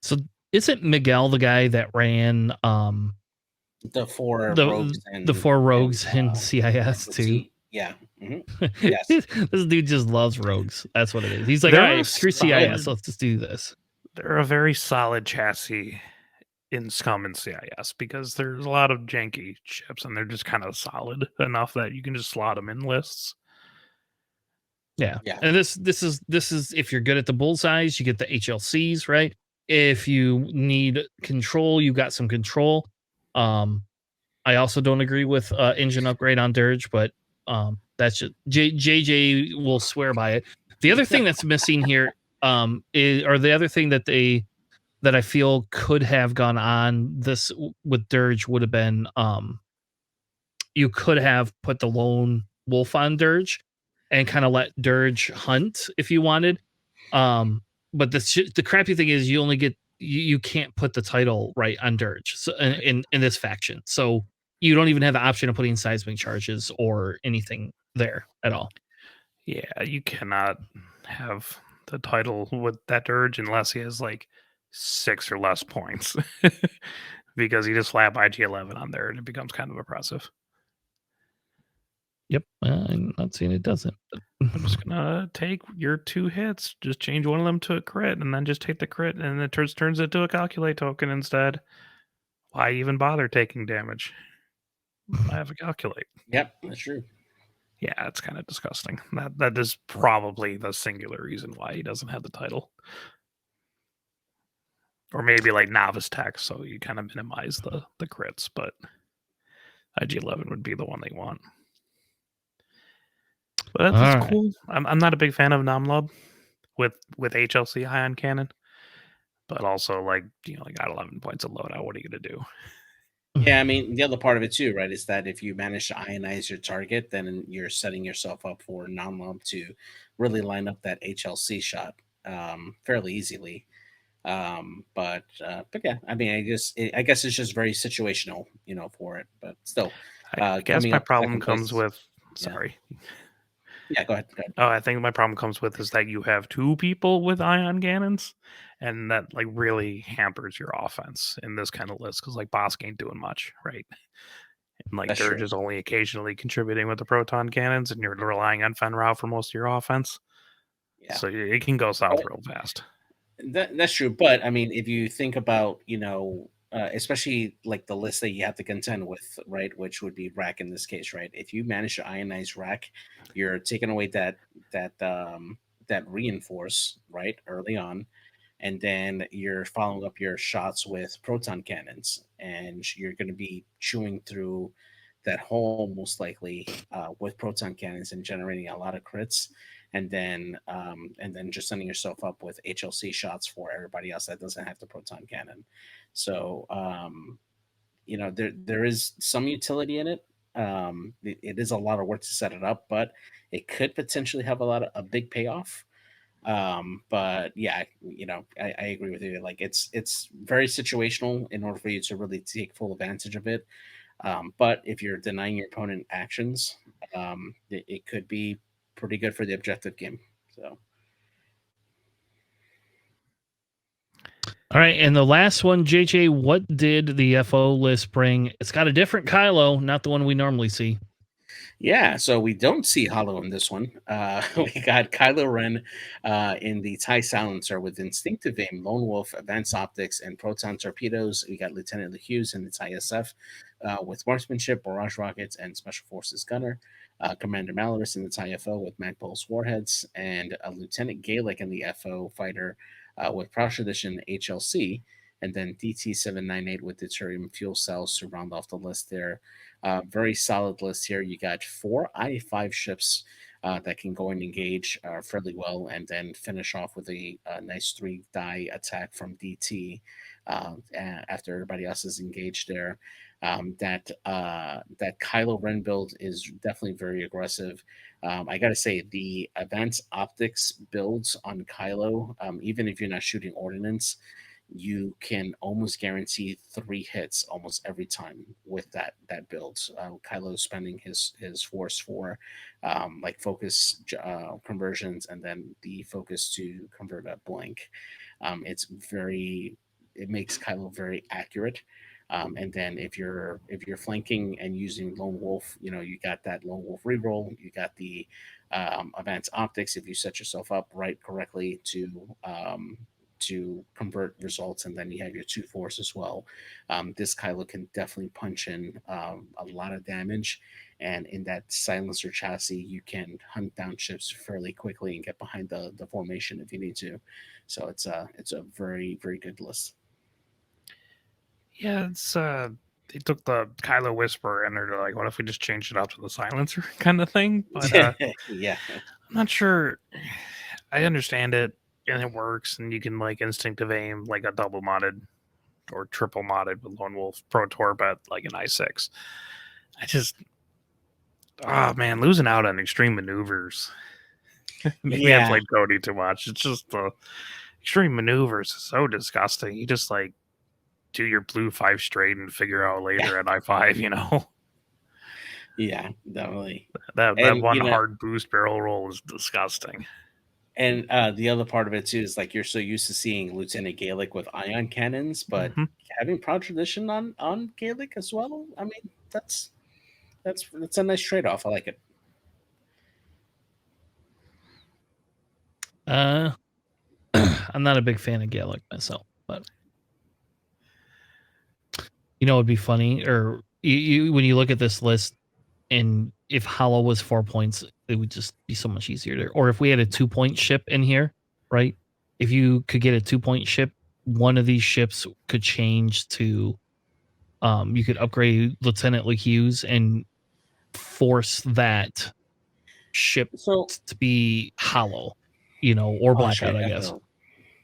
So isn't Miguel the guy that ran
The 4 rogues
the 4 rogues in CIS too?
Yeah. Yes.
This dude just loves rogues. That's what it is. He's like,
They're
all right, screw CIS. Let's just do this.
They're a very solid chassis in Scum and CIS because there's a lot of janky ships and they're just kind of solid enough that you can just slot them in lists.
Yeah. And this is if you're good at the bullseyes, you get the HLCs, right? If you need control, you got some control. I also don't agree with engine upgrade on Dirge, but that's just JJ will swear by it. The other thing that's missing here the other thing that I feel could have gone on this with Dirge would have been you could have put the lone wolf on Dirge and kind of let Dirge hunt if you wanted. But the crappy thing is you only get you can't put the title right on Dirge so in this faction. So you don't even have the option of putting seismic charges or anything there at all.
Yeah, you cannot have the title with that Dirge unless he has like 6 or less points. Because he just slap IG-11 on there and it becomes kind of oppressive.
Yep, I'm not saying it doesn't.
I'm just gonna take your 2 hits, just change one of them to a crit, and then just take the crit, and it turns it to a calculate token instead. Why even bother taking damage? I have a calculate.
Yep, that's true.
Yeah, it's kind of disgusting. That is probably the singular reason why he doesn't have the title. Or maybe like novice tech, so you kind of minimize the crits, but IG-11 would be the one they want. But that's
All
cool. I'm not a big fan of Namlub with HLC Ion Cannon, but also like you got 11 points of loadout. What are you gonna do?
Yeah, I mean, the other part of it too, right, is that if you manage to ionize your target, then you're setting yourself up for non-lump to really line up that HLC shot fairly easily. But yeah, I mean, I guess it's just very situational, for it. But still,
I guess
coming
my
up in
problem
second
comes
place.
with.
Yeah,
Sorry.
yeah. Go ahead. Go ahead.
Oh, I think my problem comes with is that you have two people with ion cannons, and that like really hampers your offense in this kind of list because like Bosk ain't doing much, right? And like
That's
they're
true.
just only occasionally contributing with the proton cannons, and you're relying on Fenrau for most of your offense.
Yeah.
So it can go south real fast.
That's true, but I mean, if you think about, especially like the list that you have to contend with, right, which would be rack in this case, right? If you manage to ionize rack, you're taking away that reinforce, right, early on, and then you're following up your shots with proton cannons, and you're going to be chewing through that hole most likely with proton cannons and generating a lot of crits, and then just setting yourself up with HLC shots for everybody else that doesn't have the proton cannon. So there is some utility in it. It is a lot of work to set it up, but it could potentially have a big payoff. But yeah, I agree with you. Like it's very situational in order for you to really take full advantage of it. But if you're denying your opponent actions, it could be pretty good for the objective game. So
All right, and the last one, JJ, what did the FO list bring? It's got a different Kylo, not the one we normally see.
yeah, so we don't see Holo in this one. We got Kylo Ren in the TIE Silencer with Instinctive Aim, Lone Wolf, Advanced Optics, and Proton Torpedoes. We got Lieutenant Hughes in the TIE SF with Marksmanship, Barrage Rockets, and Special Forces Gunner. Commander Malorus in the TIE FO with Magpulse Warheads, and Lieutenant Gaelic in the FO Fighter with Proud Tradition HLC, and then DT-798 with Deuterium fuel cells to round off the list there. Very solid list here. You got 4 I-5 ships that can go and engage fairly well, and then finish off with a nice 3-die attack from DT after everybody else is engaged there. That Kylo Ren build is definitely very aggressive. I gotta say, the advanced optics builds on Kylo, even if you're not shooting ordnance, you can almost guarantee 3 hits almost every time with that build. Kylo spending his force for like focus conversions, and then the focus to convert a blank. It makes Kylo very accurate. And then if you're flanking and using Lone Wolf, you got that Lone Wolf reroll. You got the advanced optics if you set yourself up right correctly to convert results, and then you have your 2 force as well. This Kylo can definitely punch in a lot of damage, and in that silencer chassis, you can hunt down ships fairly quickly and get behind the formation if you need to. So it's a very very good list.
Yeah, it's they took the Kylo Whisper and they're like, what if we just changed it out to the silencer kind of thing? But
Yeah.
I'm not sure. I understand it and it works, and you can like instinctive aim like a double modded or triple modded with Lone Wolf Pro Torp at like an I6. I just, oh man, losing out on extreme maneuvers. Maybe I
Yeah.
played Cody too much. It's just the extreme maneuvers is so disgusting. You just like do your blue 5 straight and figure out later at I5,
Yeah, definitely.
That
And
one hard boost barrel roll is disgusting.
and the other part of it too is like you're so used to seeing Lieutenant Gaelic with ion cannons, but having Proud Tradition on Gaelic as well. I mean, that's a nice trade off. I like it.
I'm not a big fan of Gaelic myself, but it'd be funny, or when you look at this list, and if Holo was 4 points, it would just be so much easier to, or if we had a 2-point ship in here, right? If you could get a 2-point ship, one of these ships could change to, you could upgrade Lieutenant Hughes and force that ship
So
to be Holo, or
oh, sure,
Blackhead, I guess.
definitely.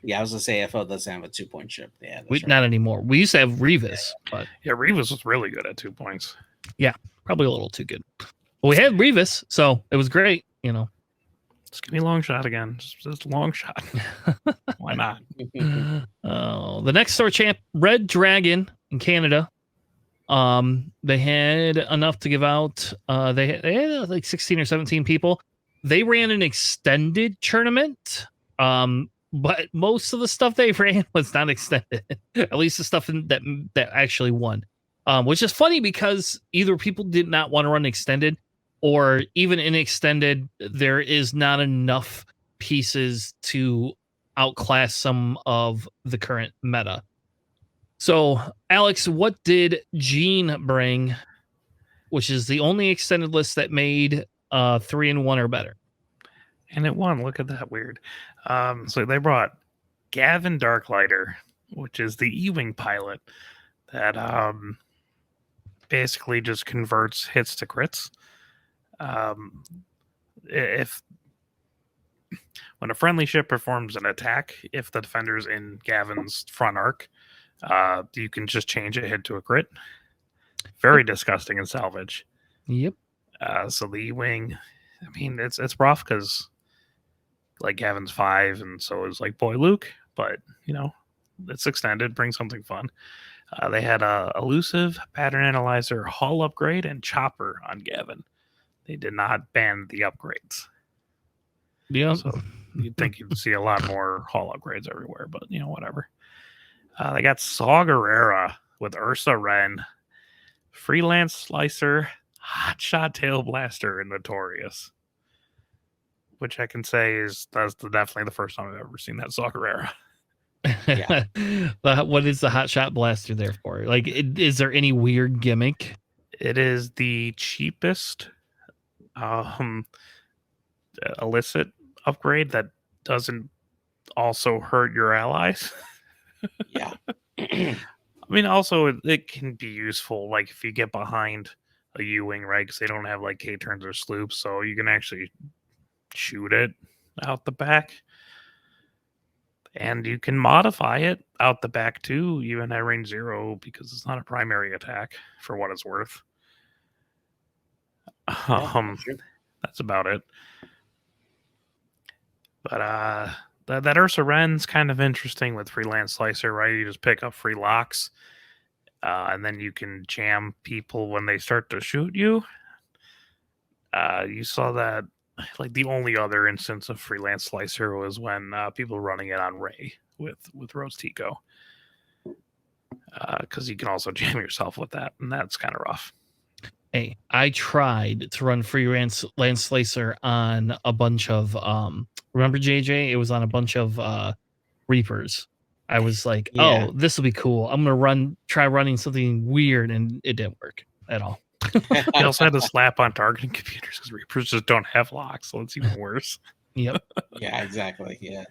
Yeah, I was gonna say FL doesn't have a 2-point ship. Yeah, that's right.
Not anymore. We used to have Revis, but
Yeah, Revis was really good at 2 points.
probably a little too good. But we had Revis, so it was great.
Just give me long shot again. Just long shot. Why not?
Oh, the next store champ, Red Dragon in Canada. They had enough to give out. They had like 16 or 17 people. They ran an extended tournament. But most of the stuff they ran was not extended. At least the stuff that actually won. Which is funny because either people did not want to run extended, or even in extended, there is not enough pieces to outclass some of the current meta. So, Alex, what did Gene bring, which is the only extended list that made 3 and 1 or better?
And it won. Look at that weird. So they brought Gavin Darklighter, which is the E-Wing pilot that basically just converts hits to crits. If when a friendly ship performs an attack, if the defender's in Gavin's front arc, you can just change a hit to a crit. Very disgusting in salvage.
Yep.
So the E-Wing, I mean, it's rough because like Gavin's 5, and so is like boy Luke, but it's extended, bring something fun. They had a elusive pattern analyzer, hull upgrade, and chopper on Gavin. They did not ban the upgrades.
Yeah.
So you'd think you'd see a lot more hull upgrades everywhere, but whatever. They got Saw Gerrera with Ursa Wren, Freelance Slicer, Hotshot Tail Blaster, and Notorious. Which I can say that's definitely the first time I've ever seen that Saw Gerrera.
Yeah.
What is the hot shot blaster there for? Like, is there any weird gimmick?
It is the cheapest illicit upgrade that doesn't also hurt your allies.
Yeah.
I mean, also it can be useful, like if you get behind a U-Wing, right? Because they don't have like K-turns or sloops, so you can actually shoot it out the back. And you can modify it out the back too, even at range 0, because it's not a primary attack for what it's worth. That's about it. But that Ursa Wren's kind of interesting with Freelance Slicer, right? You just pick up free locks, and then you can jam people when they start to shoot you. You saw that. Like the only other instance of Freelance Slicer was when people were running it on Ray with Rose Tico, because you can also jam yourself with that, and that's kind of rough.
Hey, I tried to run Freelance Slicer on a bunch of remember JJ? It was on a bunch of Reapers. I was like,
Yeah.
oh, this will be cool. I'm gonna try running something weird, and it didn't work at all.
They also had to slap on targeting computers because Reapers just don't have locks, so it's even worse.
Yep.
Yeah, exactly. Yeah.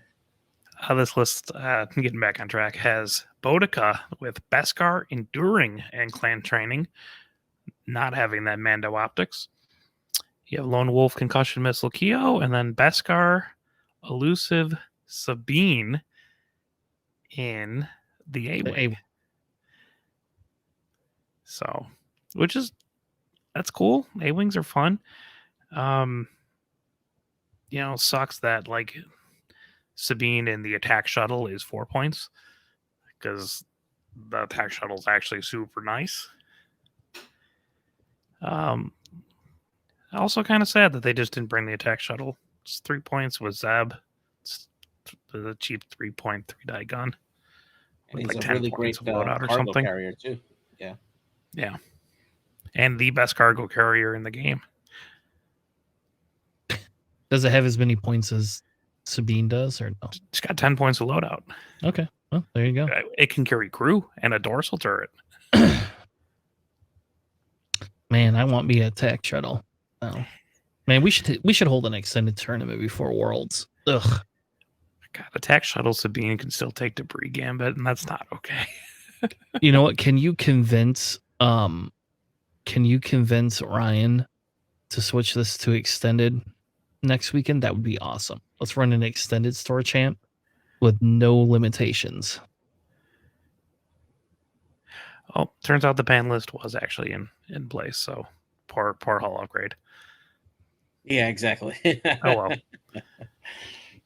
This list, getting back on track, has Boudica with Beskar, Enduring, and Clan Training, not having that Mando optics. You have Lone Wolf, Concussion Missile, Keo, and then Beskar, Elusive, Sabine in the A-Wing. So, that's cool. A-Wings are fun. Sucks that like Sabine in the attack shuttle is 4 points because the attack shuttle is actually super nice. Also kind of sad that they just didn't bring the attack shuttle. It's 3 points with Zeb. It's the cheap 3-point 3-die gun.
And he's like a really great cargo carrier too. Yeah.
Yeah. And the best cargo carrier in the game.
Does it have as many points as Sabine does, or no?
It's got 10 points of loadout.
Okay. Well, there you go.
It can carry crew and a dorsal turret.
Man, I want me an attack shuttle. Oh. Man, we should hold an extended tournament before Worlds. Ugh.
God, attack shuttle Sabine can still take debris gambit, and that's not okay.
You know what? Can you convince Ryan to switch this to extended next weekend? That would be awesome. Let's run an extended store champ with no limitations.
Oh, turns out the ban list was actually in place, so poor Holo upgrade.
Yeah, exactly.
Oh well.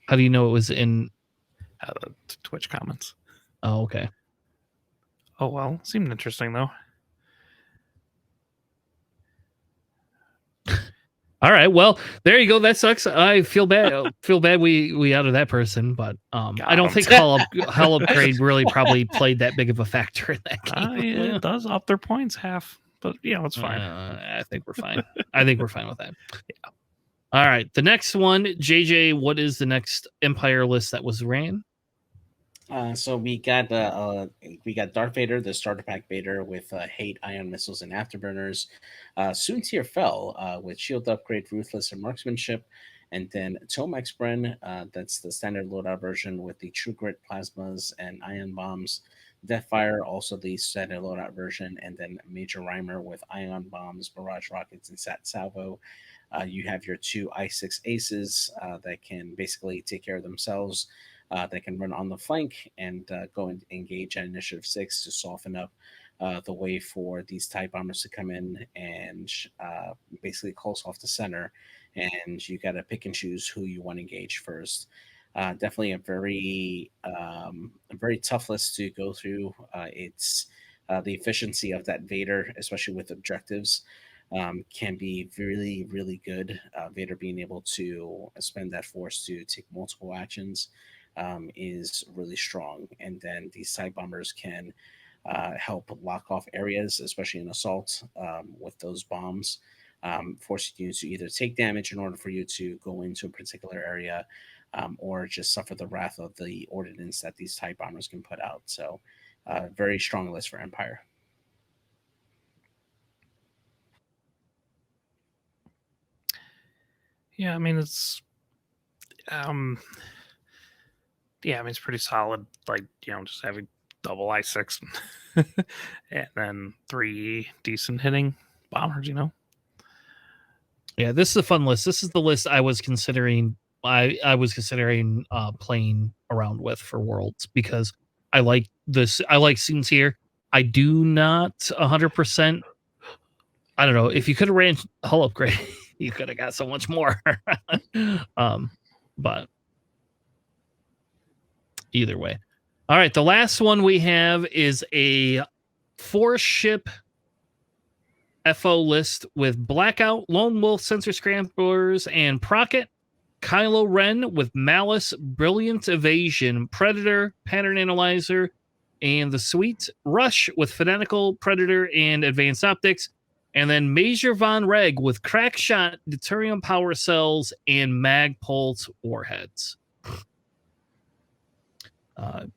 How do you know it was in?
The Twitch comments.
Oh, okay.
Oh well, seemed interesting though.
All right. Well, there you go. That sucks. I feel bad. We outed that person, but I don't think Hull upgrade really probably played that big of a factor in that game.
It does up their points half, but it's fine.
I think we're fine. I think we're fine with that. Yeah. All right. The next one, JJ. What is the next Empire list that was ran?
So we got Darth Vader, the starter pack Vader with hate, ion missiles, and afterburners. Soontir Fell with shield upgrade, ruthless, and marksmanship. And then Tomax Bren, that's the standard loadout version with the True Grit plasmas and ion bombs. Deathfire, also the standard loadout version. And then Major Rhymer with ion bombs, barrage rockets, and Sat Salvo. You have your two I6 aces that can basically take care of themselves. That can run on the flank and go and engage at Initiative 6 to soften up the way for these TIE bombers to come in and basically close off the center. And you got to pick and choose who you want to engage first. Definitely a very tough list to go through. It's the efficiency of that Vader, especially with objectives, can be really, really good. Vader being able to spend that force to take multiple actions is really strong. And then these side bombers can help lock off areas, especially in assault with those bombs, forcing you to either take damage in order for you to go into a particular area or just suffer the wrath of the ordnance that these TIE bombers can put out. So very strong list for Empire.
Yeah, I mean it's it's pretty solid. Like, just having double I6 and then 3 decent hitting bombers,
Yeah, this is a fun list. This is the list I was considering. I was considering playing around with for Worlds because I like this. I like scenes here. I do not 100%. I don't know if you could have ran Hull upgrade, you could have got so much more. But either way. All right, the last one we have is a 4-ship FO list with Blackout, Lone Wolf, Sensor Scramblers, and Procket. Kylo Ren with Malice, Brilliant Evasion, Predator, Pattern Analyzer, and the Sweet. Rush with Fanatical, Predator, and Advanced Optics. And then Major Von Reg with Crack Shot, Deuterium Power Cells, and Mag Pulse Warheads.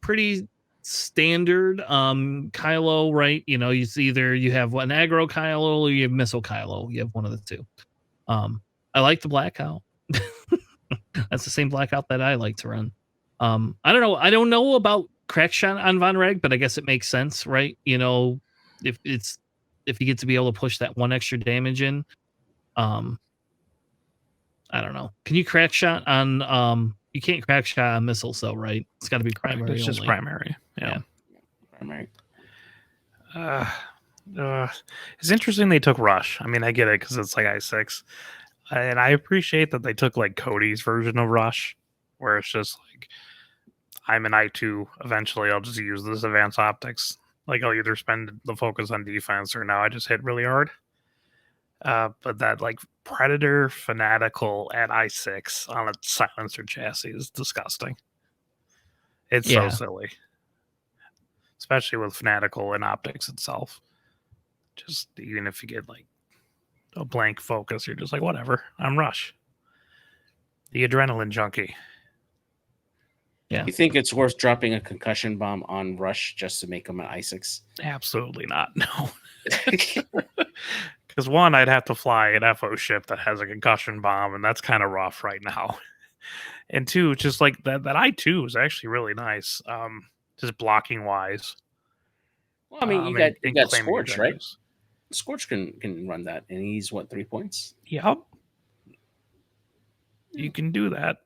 Pretty standard Kylo, right? You have an aggro Kylo or you have missile Kylo. You have one of the two. I like the Blackout. That's the same Blackout that I like to run. I don't know. I don't know about Crack Shot on Von Reg, but I guess it makes sense, right? If you get to be able to push that one extra damage in, I don't know. Can you Crack Shot on you can't Crack Shot on missiles though, right? It's got to be primary.
It's just primary. Yeah.
Primary.
It's interesting they took Rush. I mean, I get it because it's like I6. And I appreciate that they took like Cody's version of Rush, where it's just like, I'm an I2. Eventually, I'll just use this advanced optics. Like, I'll either spend the focus on defense or now I just hit really hard. But that like Predator Fanatical at I6 on a silencer chassis is disgusting. It's so silly. Especially with Fanatical and optics itself. Just even if you get like a blank focus, you're just like, whatever, I'm Rush. The adrenaline junkie.
Yeah.
You think it's worth dropping a concussion bomb on Rush just to make him an I6?
Absolutely not. No. Because one, I'd have to fly an FO ship that has a concussion bomb, and that's kind of rough right now. And two, just like that I2 is actually really nice, just blocking wise.
Well, I mean, you got Scorch, right? Scorch can run that, and he's what, 3 points?
Yep. You can do that.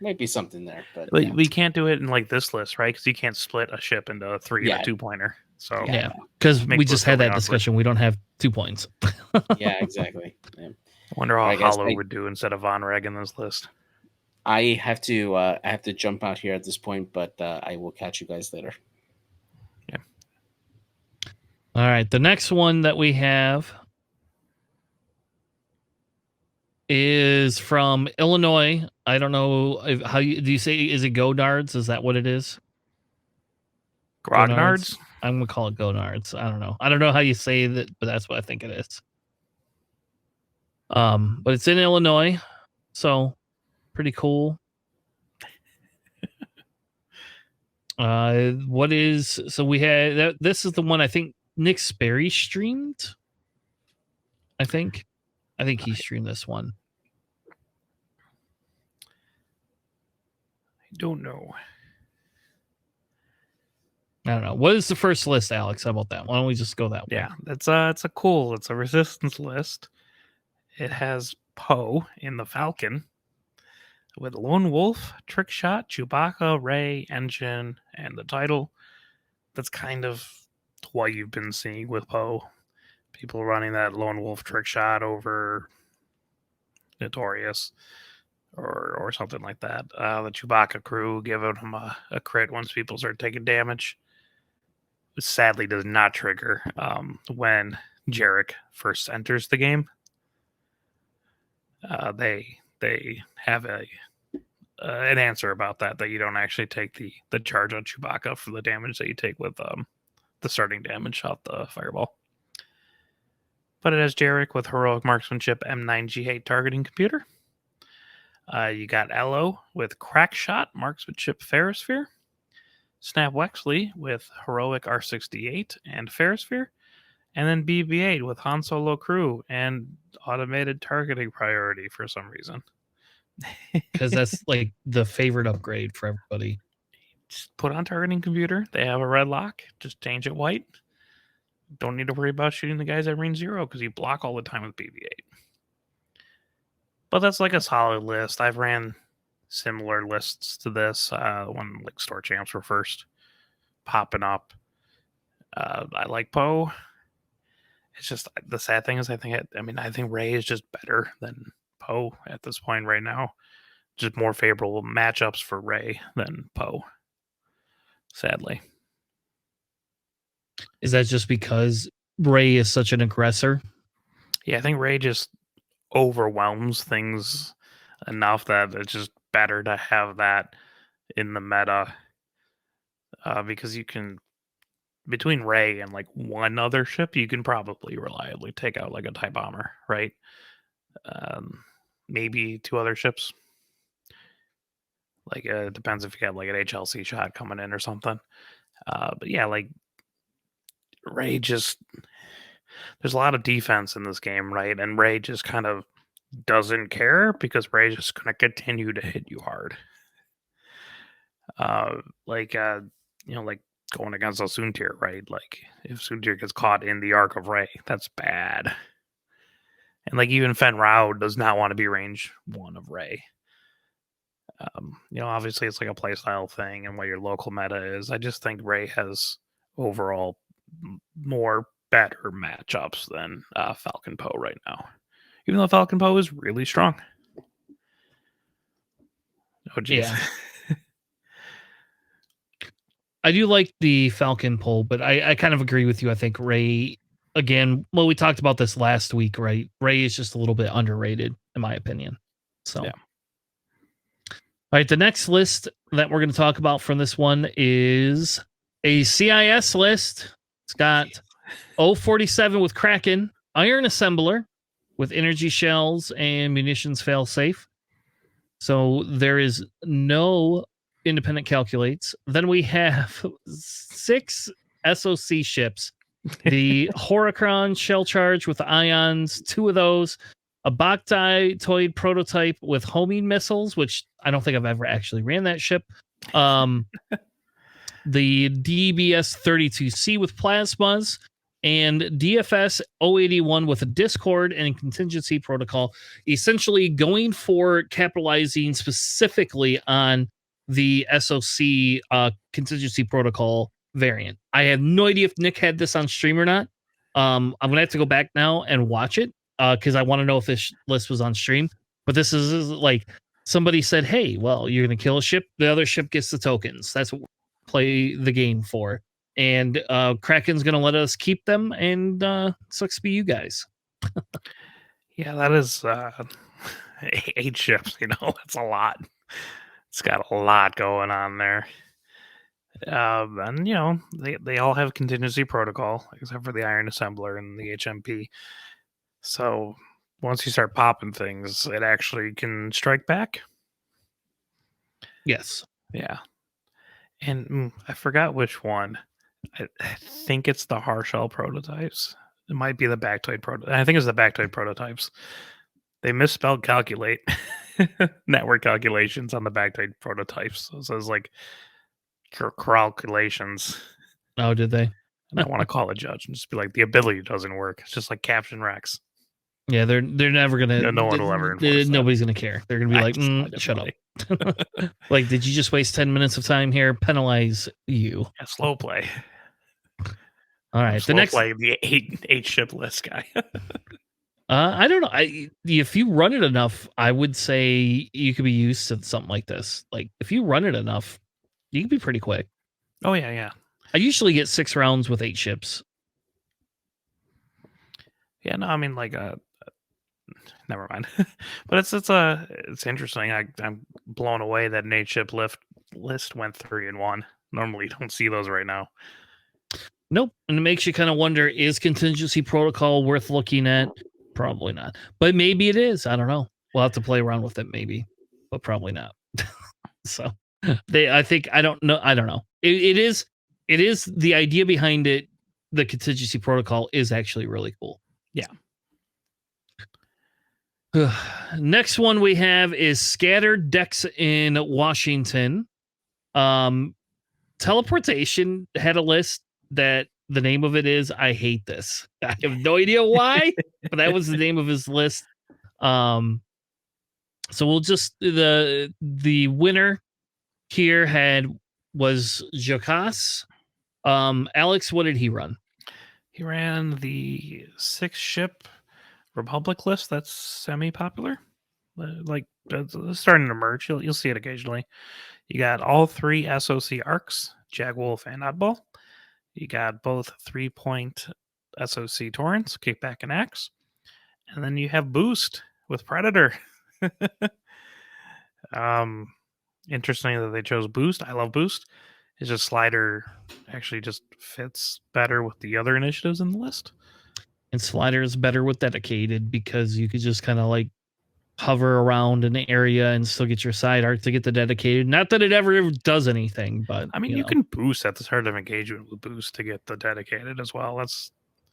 might be something there, but
But
yeah,
we can't do it in like this list, right? Because you can't split a ship into a 3 and
Yeah.
a 2-pointer. So
Yeah.
Yeah, because
Make
we
the
just
list
had
really
that
awkward.
discussion. We don't have 2 points.
yeah, exactly. Yeah.
I wonder how
All right, guys,
Holo would do instead of Von Reg in this list.
I have to jump out here at this point, but I will catch you guys later.
All right, the next one that we have is from Illinois. I don't know how you do you say, is it Gonards? Is that what it is?
Grognards?
I'm gonna call it Gonards. I don't know. I don't know how you say that, but that's what I think it is. But it's in Illinois, so pretty cool. What is so we had that? This is the one I think Nick Sperry streamed. I think he streamed this one.
I don't know.
I don't know. What is the first list, Alex? How about that? Why don't we just go that way?
Yeah, it's a resistance list. It has Poe in the Falcon with Lone Wolf, Trick Shot, Chewbacca, Ray, Engine, and the title. That's kind of what you've been seeing with Poe. People running that Lone Wolf Trick Shot over Notorious or something like that. The Chewbacca crew giving him a crit once people start taking damage. It sadly does not trigger when Jarek first enters the game. They have an answer about that you don't actually take the charge on Chewbacca for the damage that you take with the starting damage off the fireball. But it has Jarek with heroic marksmanship, M9G8 targeting computer. You got Elo with crack shot, marksmanship, Ferrosphere. Snap Wexley with heroic R68 and Ferrosphere. And then BB8 with Han Solo crew and automated targeting priority for some reason.
Because that's like the favorite upgrade for everybody.
Just put on targeting computer. They have a red lock. Just change it white. Don't need to worry about shooting the guys at range 0 because you block all the time with BB8. But that's like a solid list. I've ran similar lists to this when like store champs were first popping up. I like Poe. It's just the sad thing is I think Ray is just better than Poe at this point right now. Just more favorable matchups for Ray than Poe. Sadly.
Is that just because Ray is such an aggressor?
Yeah, I think Ray just overwhelms things enough that it's just better to have that in the meta because you can, between Ray and like one other ship, you can probably reliably take out like a TIE bomber, right? Maybe 2 other ships. Like it depends if you have like an HLC shot coming in or something. But yeah, like Ray just, there's a lot of defense in this game, right? And Ray just kind of doesn't care because Ray's just going to continue to hit you hard. Like going against a Soontir, right? Like if Soontir gets caught in the arc of Ray, that's bad. And like even Fen Rao does not want to be range 1 of Ray. Obviously it's like a playstyle thing and what your local meta is. I just think Ray has overall more better matchups than Falcon Poe right now. Even though Falcon Poe is really strong. Oh, geez.
Yeah. I do like the Falcon Poe, but I kind of agree with you. I think Ray, again, well, we talked about this last week, right? Ray is just a little bit underrated, in my opinion. So,
yeah.
All right, the next list that we're going to talk about from this one is a CIS list. It's got 047 with Kraken, Iron Assembler with energy shells and munitions fail safe. So there is no independent calculates. Then we have 6 SOC ships. The Horicron shell charge with ions, 2 of those. A Bactitoid prototype with homing missiles, which I don't think I've ever actually ran that ship. The DBS-32C with plasmas, and DFS 081 with a Discord and contingency protocol, essentially going for capitalizing specifically on the SOC contingency protocol variant. I have no idea if Nick had this on stream or not. I'm gonna have to go back now and watch it because I want to know if this list was on stream. But this is like somebody said, "Hey, well, you're gonna kill a ship. The other ship gets the tokens. That's what we play the game for." And Kraken's gonna let us keep them, and sucks to be you guys.
Yeah, that is 8 ships. That's a lot. It's got a lot going on there. And they all have contingency protocol except for the Iron Assembler and the HMP. So once you start popping things, it actually can strike back.
Yes.
Yeah. And I forgot which one. I think it's the Harshell prototypes. It might be the Bactoid prototype. I think it's the Bactoid prototypes. They misspelled calculate network calculations on the Bactoid prototypes. So it says like calculations.
Oh, did they?
And I want to call a judge and just be like, the ability doesn't work. It's just like caption Rex.
Yeah, they're never gonna.
No one will ever enforce that.
Nobody's gonna care. They're gonna be like, "Shut up." Like, did you just waste 10 minutes of time here? Penalize you.
Yeah, slow play.
All right,
the next play, the eight ship list guy.
I don't know. If you run it enough, I would say you could be used to something like this. Like, if you run it enough, you can be pretty quick.
Oh yeah.
I usually get 6 rounds with 8 ships.
Yeah, no, I mean like never mind. But it's interesting. I'm blown away that an 8 ship list went 3-1. Normally you don't see those right now.
Nope. And it makes you kind of wonder, is contingency protocol worth looking at? Probably not. But maybe it is. I don't know. We'll have to play around with it maybe, but probably not. So I don't know. It is the idea behind it. The contingency protocol is actually really cool.
Yeah.
Next one we have is scattered decks in Washington. Teleportation had a list that the name of it is I hate this. I have no idea why, but that was the name of his list. So we'll just the winner here was Jocas. Alex, what did he run?
He ran the 6 ship Republic list. That's semi-popular. Like it's starting to merge. You'll see it occasionally. You got all 3 SOC arcs, Jagwolf and Oddball. You got both 3-point SOC torrents, Kickback and Axe. And then you have Boost with Predator. Interesting that they chose Boost. I love Boost. It's just Slider actually just fits better with the other initiatives in the list.
And Slider is better with Dedicated because you could just kind of like hover around an area and still get your side art to get the Dedicated. Not that it ever does anything, but
I mean, you can boost at the start of engagement with Boost to get the Dedicated as well.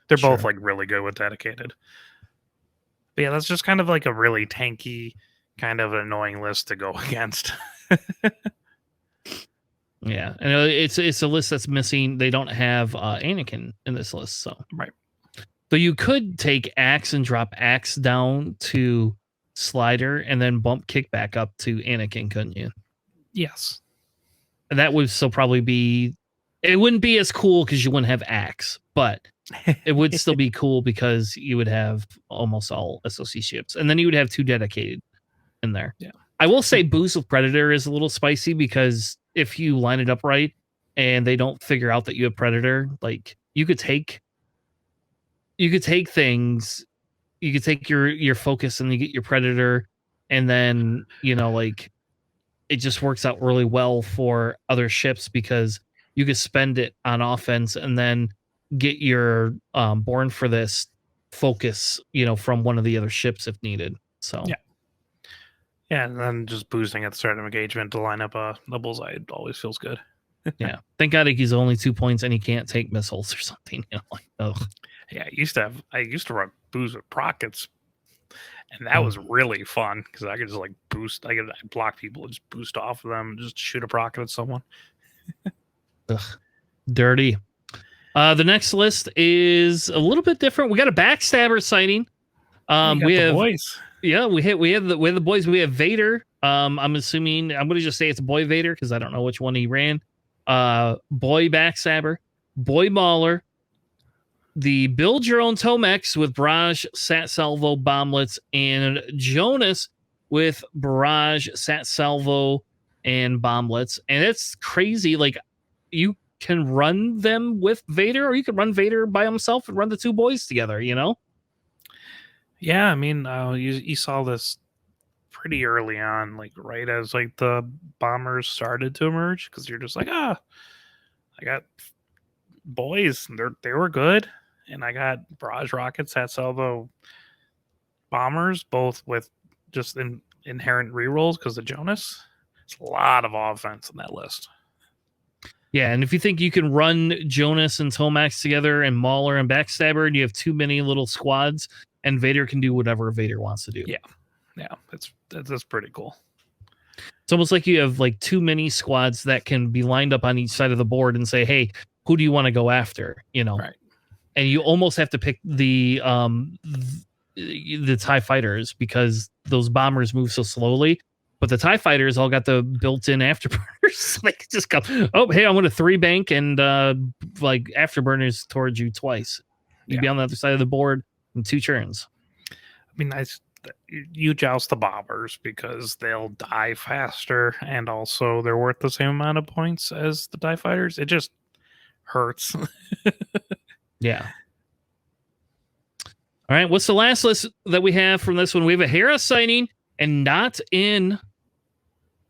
They're both like really good with Dedicated. But yeah, that's just kind of like a really tanky, kind of annoying list to go against.
Yeah, and it's a list that's missing. They don't have Anakin in this list, so
right.
So you could take Axe and drop Axe down to Slider and then bump Kickback up to Anakin, couldn't you?
Yes.
And that would still probably be. It wouldn't be as cool because you wouldn't have Axe, but it would still be cool because you would have almost all SOC ships, and then you would have 2 Dedicated in there.
Yeah.
I will say Boost with Predator is a little spicy because if you line it up right and they don't figure out that you have Predator, like you could take things, you could take your focus and you get your Predator, and then like it just works out really well for other ships because you could spend it on offense and then get your Born for this focus, from one of the other ships if needed. So
yeah, and then just boosting at the start of engagement to line up a bullseye always feels good.
Yeah, thank God he's only 2 points and he can't take missiles or something.
Yeah, I used to run boost with rockets, and that was really fun because I could just like boost. I could block people and just boost off of them, and just shoot a rocket at someone.
Dirty. The next list is a little bit different. We got a backstabber sighting.
We have boys.
Yeah, we have the boys. We have Vader. I'm assuming I'm gonna just say it's boy Vader because I don't know which one he ran. Boy backstabber, boy mauler, the build your own Tomex with barrage, sat salvo, bomblets, and Jonas with barrage, sat salvo, and bomblets. And it's crazy. Like you can run them with Vader, or you can run Vader by himself and run the two boys together. You know.
Yeah, I mean, you saw this pretty early on, like right as like the bombers started to emerge, because you're just like, I got boys, and they were good, and I got barrage rockets at salvo bombers, both with just inherent rerolls because of Jonas. It's a lot of offense in that list.
Yeah, and if you think you can run Jonas and Tomax together and Mauler and Backstabber, and you have too many little squads, and Vader can do whatever Vader wants to do.
Yeah, that's pretty cool.
It's almost like you have like too many squads that can be lined up on each side of the board and say, "Hey, who do you want to go after?" You know,
right?
And you almost have to pick the TIE fighters because those bombers move so slowly. But the TIE fighters all got the built-in afterburners. So they can just go, oh, hey, I want a 3-bank and like afterburners towards you twice. You'd be on the other side of the board in 2 turns.
I mean, you joust the bombers because they'll die faster, and also they're worth the same amount of points as the TIE fighters. It just hurts.
Yeah. All right. What's the last list that we have from this one? We have a Hera sighting and not in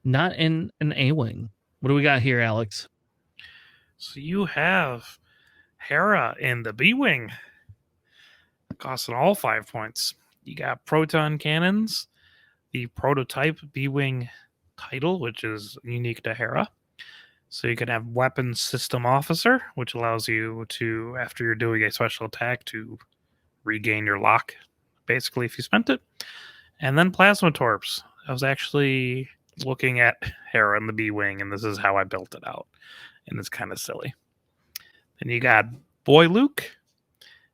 an A-wing. What do we got here, Alex?
So you have Hera in the B-wing, costing all 5 points. You got proton cannons, the prototype B-wing title, which is unique to Hera. So you can have weapons system officer, which allows you to, after you're doing a special attack, to regain your lock, basically, if you spent it. And then plasma torps. I was actually looking at Hera in the B-wing, and this is how I built it out. And it's kind of silly. Then you got Boy Luke.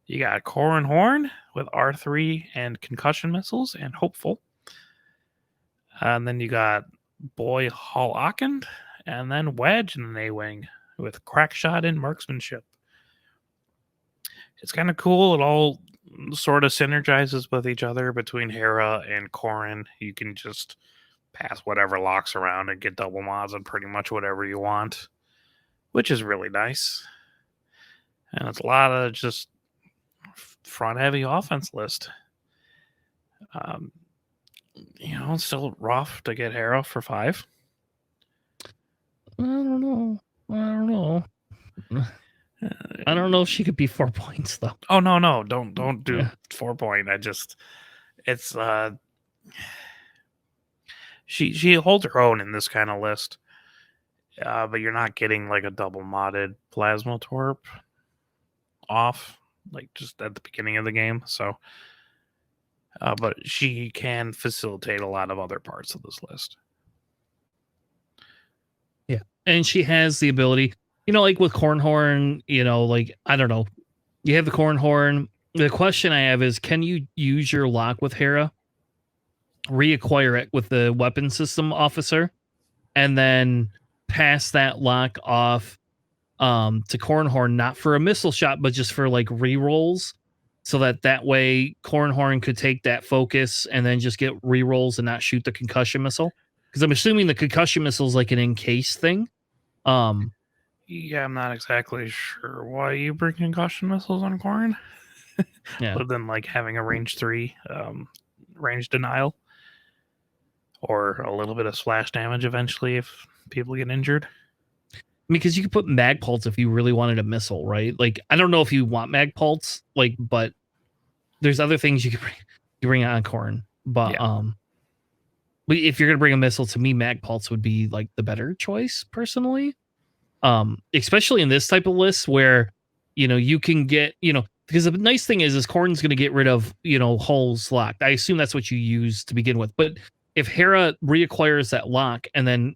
You got Corran Horn with R3 and concussion missiles and Hopeful. And then you got Boy Hall Ockend. And then Wedge in the A-wing with Crackshot and Marksmanship. It's kind of cool. It all sort of synergizes with each other between Hera and Corran. You can just pass whatever locks around and get double mods on pretty much whatever you want, which is really nice. And it's a lot of just front-heavy offense list. It's still rough to get Hera for 5.
I don't know. I don't know if she could be 4 points though.
Oh no! Don't do 4 point. It's she holds her own in this kind of list, but you're not getting like a double modded plasma torp off like just at the beginning of the game. So, but she can facilitate a lot of other parts of this list.
Yeah, and she has the ability. Like with Cornhorn, like, I don't know. You have the Cornhorn. The question I have is, can you use your lock with Hera, reacquire it with the weapon system officer, and then pass that lock off to Cornhorn, not for a missile shot, but just for like rerolls, so that way Cornhorn could take that focus and then just get rerolls and not shoot the concussion missile? Because I'm assuming the concussion missile is like an encase thing.
Yeah, I'm not exactly sure why you bring concussion missiles on Corran.
Yeah.
Other than like having a range 3 range denial or a little bit of splash damage eventually if people get injured.
Because you could put mag pulse if you really wanted a missile, right? Like, I don't know if you want mag pulse, like, but there's other things you could bring on Corran. But but if you're gonna bring a missile, to me, mag pulse would be like the better choice personally. Especially in this type of list where you can get because the nice thing is Corrin's going to get rid of Hull's lock. I assume that's what you use to begin with. But if Hera reacquires that lock and then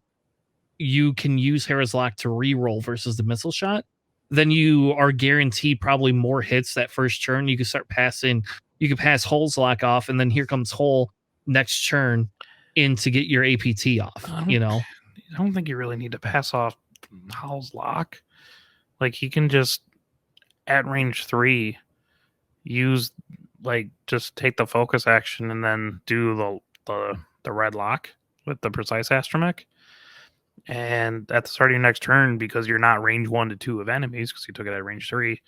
you can use Hera's lock to re-roll versus the missile shot, then you are guaranteed probably more hits that first turn. You can start passing. You can pass Hole's lock off, and then here comes Hole next turn in to get your APT off. You know,
I don't think you really need to pass off Howl's lock. Like he can just at range 3 use like just take the focus action and then do the red lock with the precise astromech. And at the start of your next turn, because you're not range 1 to 2 of enemies, because you took it at range 3,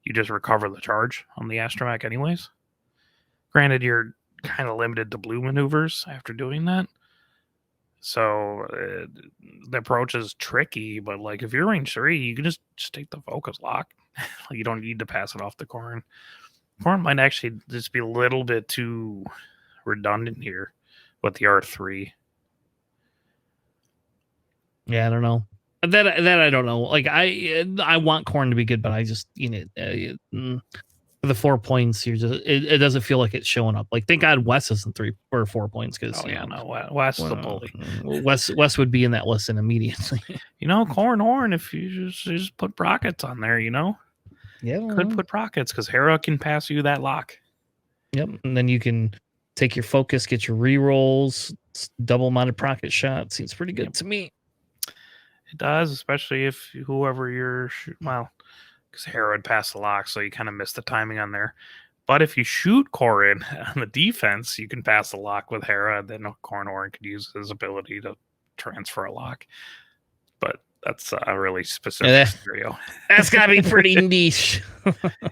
you just recover the charge on the astromech anyways. Granted, you're kind of limited to blue maneuvers after doing that. So the approach is tricky, but like if you're range 3, you can just take the focus lock. Like you don't need to pass it off the Corrin. Corrin might actually just be a little bit too redundant here with the R3.
Yeah, I don't know. That I don't know. Like I want Corn to be good, but I just for the 4 points, you're just it doesn't feel like it's showing up. Like thank God Wes isn't 3 or 4 points because
Wes is a bully.
Wes would be in that list immediately.
Corn Horn, if you just put rockets on there, could put rockets because Hera can pass you that lock.
Yep, and then you can take your focus, get your rerolls, double mounted rocket shot. Seems pretty good to me.
It does, especially if whoever you're because Hera would pass the lock, so you kind of miss the timing on there. But if you shoot Corrin on the defense, you can pass the lock with Hera, then Corrin Orin could use his ability to transfer a lock. But that's a really specific scenario.
That's got to be pretty niche.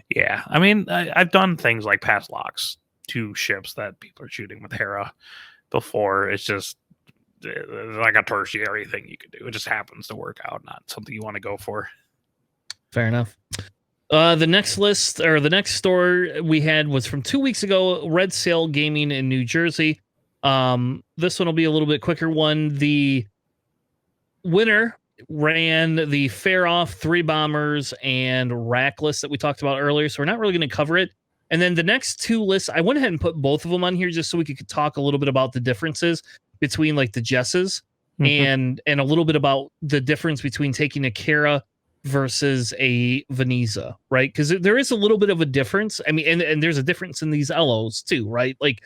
Yeah. I mean, I've done things like pass locks to ships that people are shooting with Hera before. It's just like a tertiary thing you could do. It just happens to work out, not something you want to go for.
Fair enough. The next list or the next store we had was from 2 weeks ago, Red Sail Gaming in New Jersey. This one will be a little bit quicker one. The winner ran the Fair Off 3 bombers and rack list that we talked about earlier, so we're not really going to cover it. And then the next 2 lists, I went ahead and put both of them on here just so we could talk a little bit about the differences between like the Jesses and a little bit about the difference between taking a Kara versus a Veneza, right? Because there is a little bit of a difference. I mean, and there's a difference in these LOs too, right? Like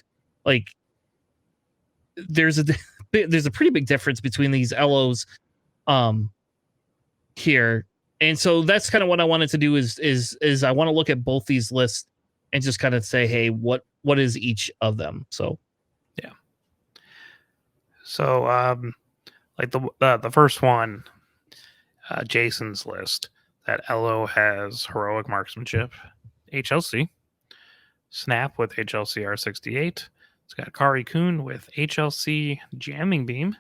there's a pretty big difference between these LOs here. And so that's kind of what I wanted to do is I want to look at both these lists and just kind of say, hey, what is each of them? So
yeah. So like the first one, Jason's list, that LO has heroic marksmanship, HLC, Snap with HLC R68. It's got Kari Kun with HLC jamming beam,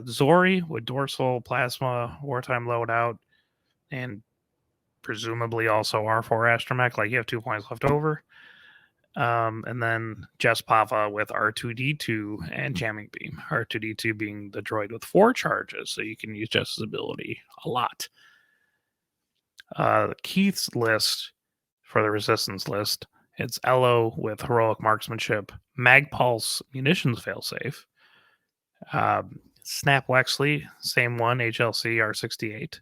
Zori with dorsal plasma wartime loadout, and presumably also R4 astromech. Like you have 2 points left over. And then Jess Pava with R2D2 and jamming beam. R2D2 being the droid with 4 charges, so you can use Jess's ability a lot. Keith's list for the resistance list, it's LO with heroic marksmanship, Mag Pulse munitions failsafe, Snap Wexley, same one, HLC R68.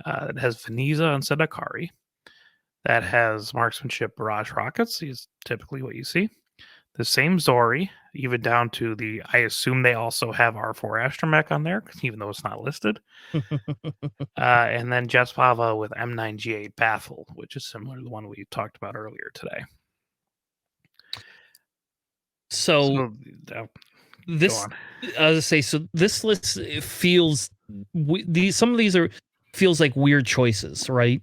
It has Veneza instead of Kari. That has marksmanship barrage rockets. Is typically what you see. The same Zori, even down to the. I assume they also have R4 astromech on there, even though it's not listed. And then Jess Pava with M9G8 Baffle, which is similar to the one we talked about earlier today.
So this, I was say, so this list feels some of these feels like weird choices, right?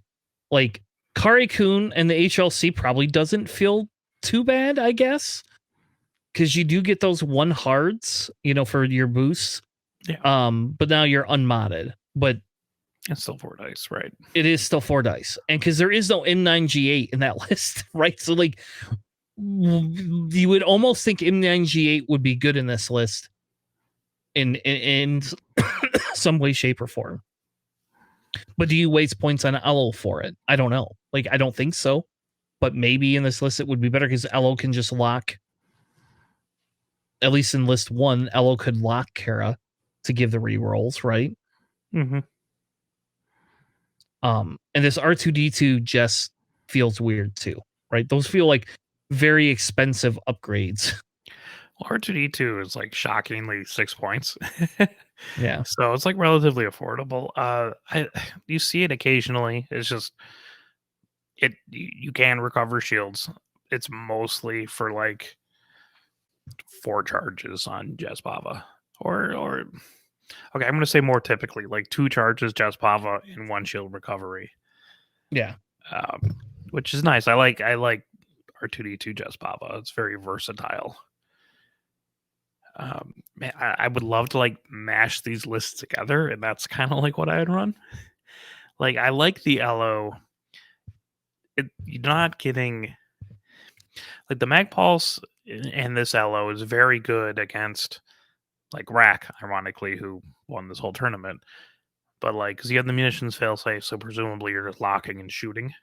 Like Kari Kun and the HLC probably doesn't feel too bad, I guess, because you do get those 1 hards, for your boosts.
Yeah.
But now you're unmodded, but
it's still 4 dice, right?
It is still 4 dice, and because there is no M9G8 in that list, right? So like, you would almost think M9G8 would be good in this list, in some way, shape, or form. But do you waste points on Elo for it? I don't know. Like, I don't think so. But maybe in this list it would be better because Elo can just lock. At least in list 1, Elo could lock Kara to give the rerolls, right?
Mm-hmm.
And this R2D2 just feels weird too, right? Those feel like very expensive upgrades.
Well, R2D2 is like shockingly 6 points.
Yeah.
So it's like relatively affordable. You see it occasionally. It's just you can recover shields. It's mostly for like 4 charges on Jespava. Or okay, I'm gonna say more typically, like 2 charges Jespava and 1 shield recovery.
Yeah.
Which is nice. I like R2D2 Jespava. It's very versatile. Man, I would love to like mash these lists together, and that's kind of like what I'd run. Like I like the LO. You're not getting like the Mag Pulse and this LO is very good against like Rack, ironically, who won this whole tournament. But like, because you have the munitions failsafe, so presumably you're just locking and shooting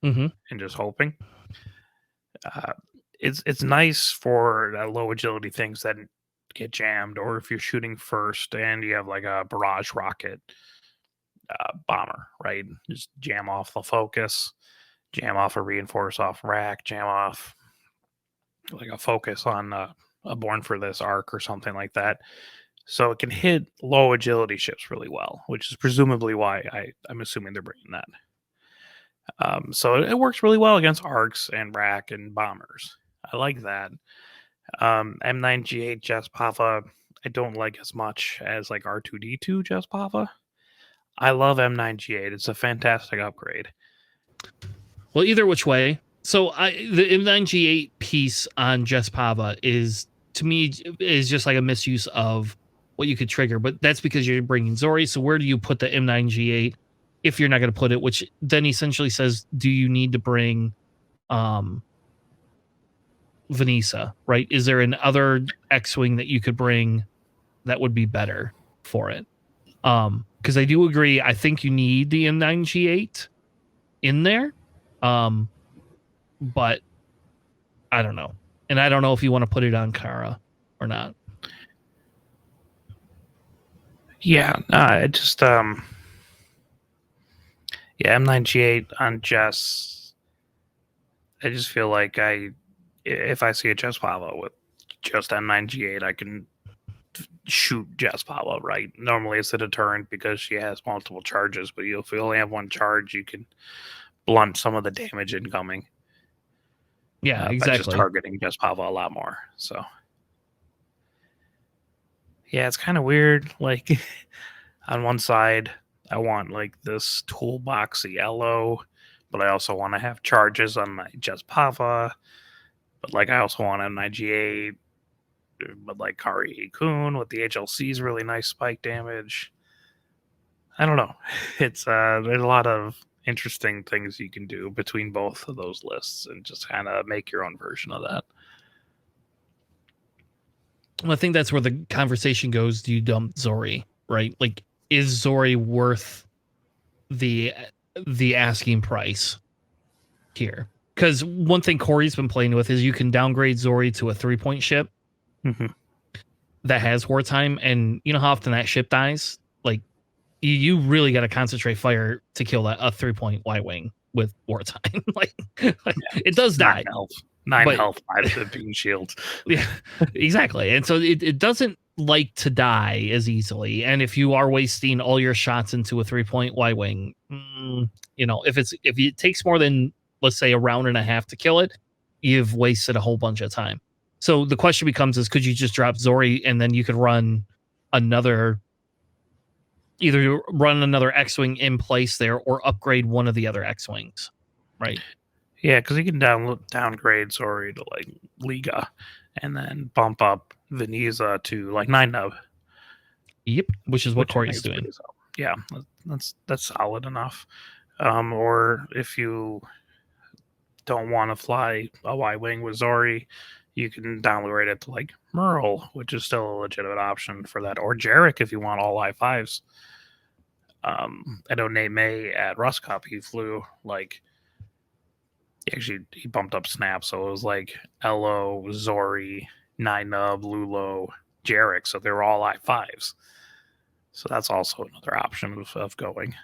Mm-hmm.
and just hoping. It's nice for low agility things that get jammed, or if you're shooting first and you have like a barrage rocket bomber, right? Just jam off the focus, jam off a reinforce off rack, jam off like a focus on a born for this arc or something like that. So it can hit low agility ships really well, which is presumably why I'm assuming they're bringing that. So it works really well against arcs and rack and bombers. I like that. M9G8 Jespava, I don't like as much as like R2D2 Jespava. I love M9G8. It's a fantastic upgrade.
Well, either which way. So the M9G8 piece on Jespava is, to me, is just like a misuse of what you could trigger, but that's because you're bringing Zori. So where do you put the M9G8 if you're not going to put it? Which then essentially says, do you need to bring Vanessa, right? Is there an other X-Wing that you could bring that would be better for it? Because I do agree, I think you need the M9G8 in there. But I don't know. And I don't know if you want to put it on Kara or not.
Yeah, I just yeah, M9G8 on Jess. I just feel like if I see a Jespava with just M9G8, I can shoot Jespava, right? Normally it's a deterrent because she has multiple charges, but if you only have 1 charge, you can blunt some of the damage incoming.
Yeah,
By just
exactly.
targeting Jespava a lot more. So yeah, it's kind of weird. Like on one side, I want like this toolboxy LO, but I also want to have charges on my Jespava. But like I also want an IG8, but like Kari Kun with the HLC is really nice spike damage. I don't know. It's there's a lot of interesting things you can do between both of those lists and just kind of make your own version of that.
Well, I think that's where the conversation goes. Do you dump Zori, right? Like, is Zori worth the asking price here? Because one thing Corey's been playing with is you can downgrade Zori to a 3-point ship that has wartime, and you know how often that ship dies? Like, you really got to concentrate fire to kill a 3-point Y-Wing with wartime. like it does die.
9 health, 5 beam shields.
Yeah, exactly. And so it doesn't like to die as easily. And if you are wasting all your shots into a 3-point Y-Wing, if it takes more than, let's say, a round and a half to kill it, you've wasted a whole bunch of time. So the question becomes is, could you just drop Zori and then you could run either run another X-Wing in place there or upgrade one of the other X-Wings, right?
Yeah, because you can downgrade Zori to like Liga and then bump up Veneza to like 9-nub.
Yep, which is what Corey's doing.
Yeah, that's solid enough. Or if you don't want to fly a Y-Wing with Zori, you can downgrade it to like Merle, which is still a legitimate option for that. Or Jarek if you want all I5s. I know Nate May at Rust Cup, he flew like he bumped up Snap, so it was like Elo, Zori, 9-nub, Lulo, Jarek, so they were all I5s. So that's also another option of going.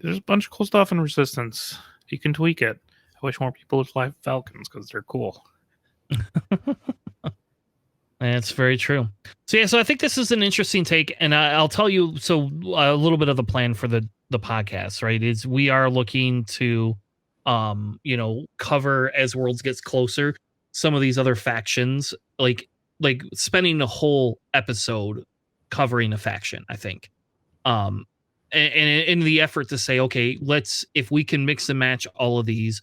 There's a bunch of cool stuff in Resistance. You can tweak it. I wish more people would fly Falcons because they're cool.
That's very true. So yeah, so I think this is an interesting take, and I'll tell you. So a little bit of the plan for the podcast, right? Is we are looking to, cover as Worlds gets closer some of these other factions, like spending a whole episode covering a faction. I think, and in the effort to say, okay, if we can mix and match all of these,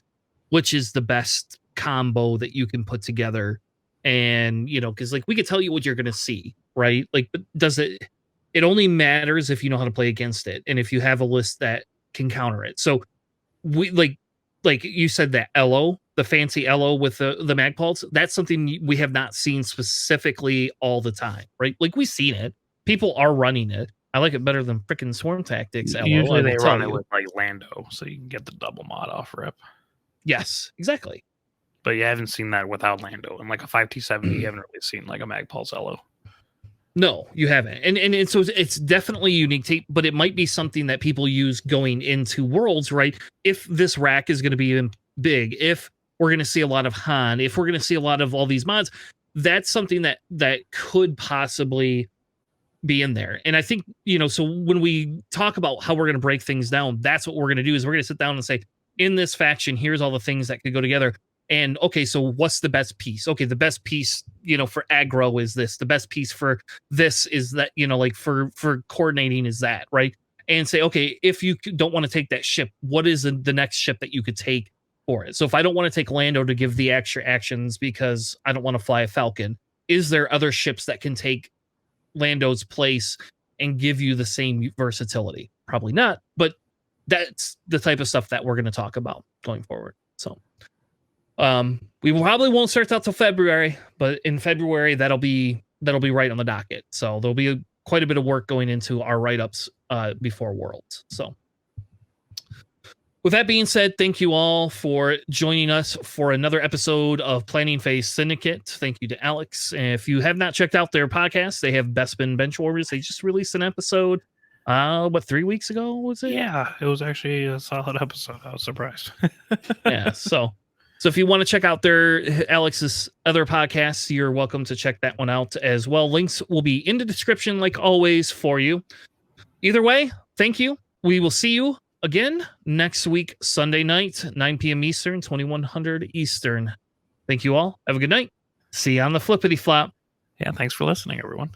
which is the best combo that you can put together. And, because we could tell you what you're going to see, right? But does it only matters if you know how to play against it. And if you have a list that can counter it. So we like you said, that Elo, the fancy Elo with the Magpulse, that's something we have not seen specifically all the time, right? We've seen it. People are running it. I like it better than freaking Swarm Tactics Elo.
Usually they run it with Lando, so you can get the double mod off rip.
Yes, exactly.
But you haven't seen that without Lando. And a 5T70, you haven't really seen a Magpulse Elo.
No, you haven't. And so it's definitely unique, but it might be something that people use going into Worlds, right? If this rack is going to be big, if we're going to see a lot of Han, if we're going to see a lot of all these mods, that's something that could possibly be in there. And I think, so when we talk about how we're going to break things down, that's what we're going to do, is we're going to sit down and say, in this faction, here's all the things that could go together. And okay, so what's the best piece? Okay, the best piece, for aggro is this. The best piece for this is that, for coordinating is that, right? And say, okay, if you don't want to take that ship, what is the next ship that you could take for it? So if I don't want to take Lando to give the extra actions because I don't want to fly a Falcon, is there other ships that can take Lando's place and give you the same versatility? Probably not, but that's the type of stuff that we're going to talk about going forward. So we probably won't start out till February, but in February that'll be right on the docket. So there'll be quite a bit of work going into our write-ups before Worlds. So with that being said, thank you all for joining us for another episode of Planning Phase Syndicate. Thank you to Alex. And if you have not checked out their podcast, they have Bespin Bench Warriors. They just released an episode 3 weeks ago, was it?
Yeah, it was actually a solid episode. I was surprised.
Yeah, so if you want to check out Alex's other podcasts, you're welcome to check that one out as well. Links will be in the description, like always, for you. Either way, thank you. We will see you again next week, Sunday night, 9 p.m. Eastern, 2100 Eastern. Thank you all. Have a good night. See you on the flippity flop.
Yeah, thanks for listening, everyone.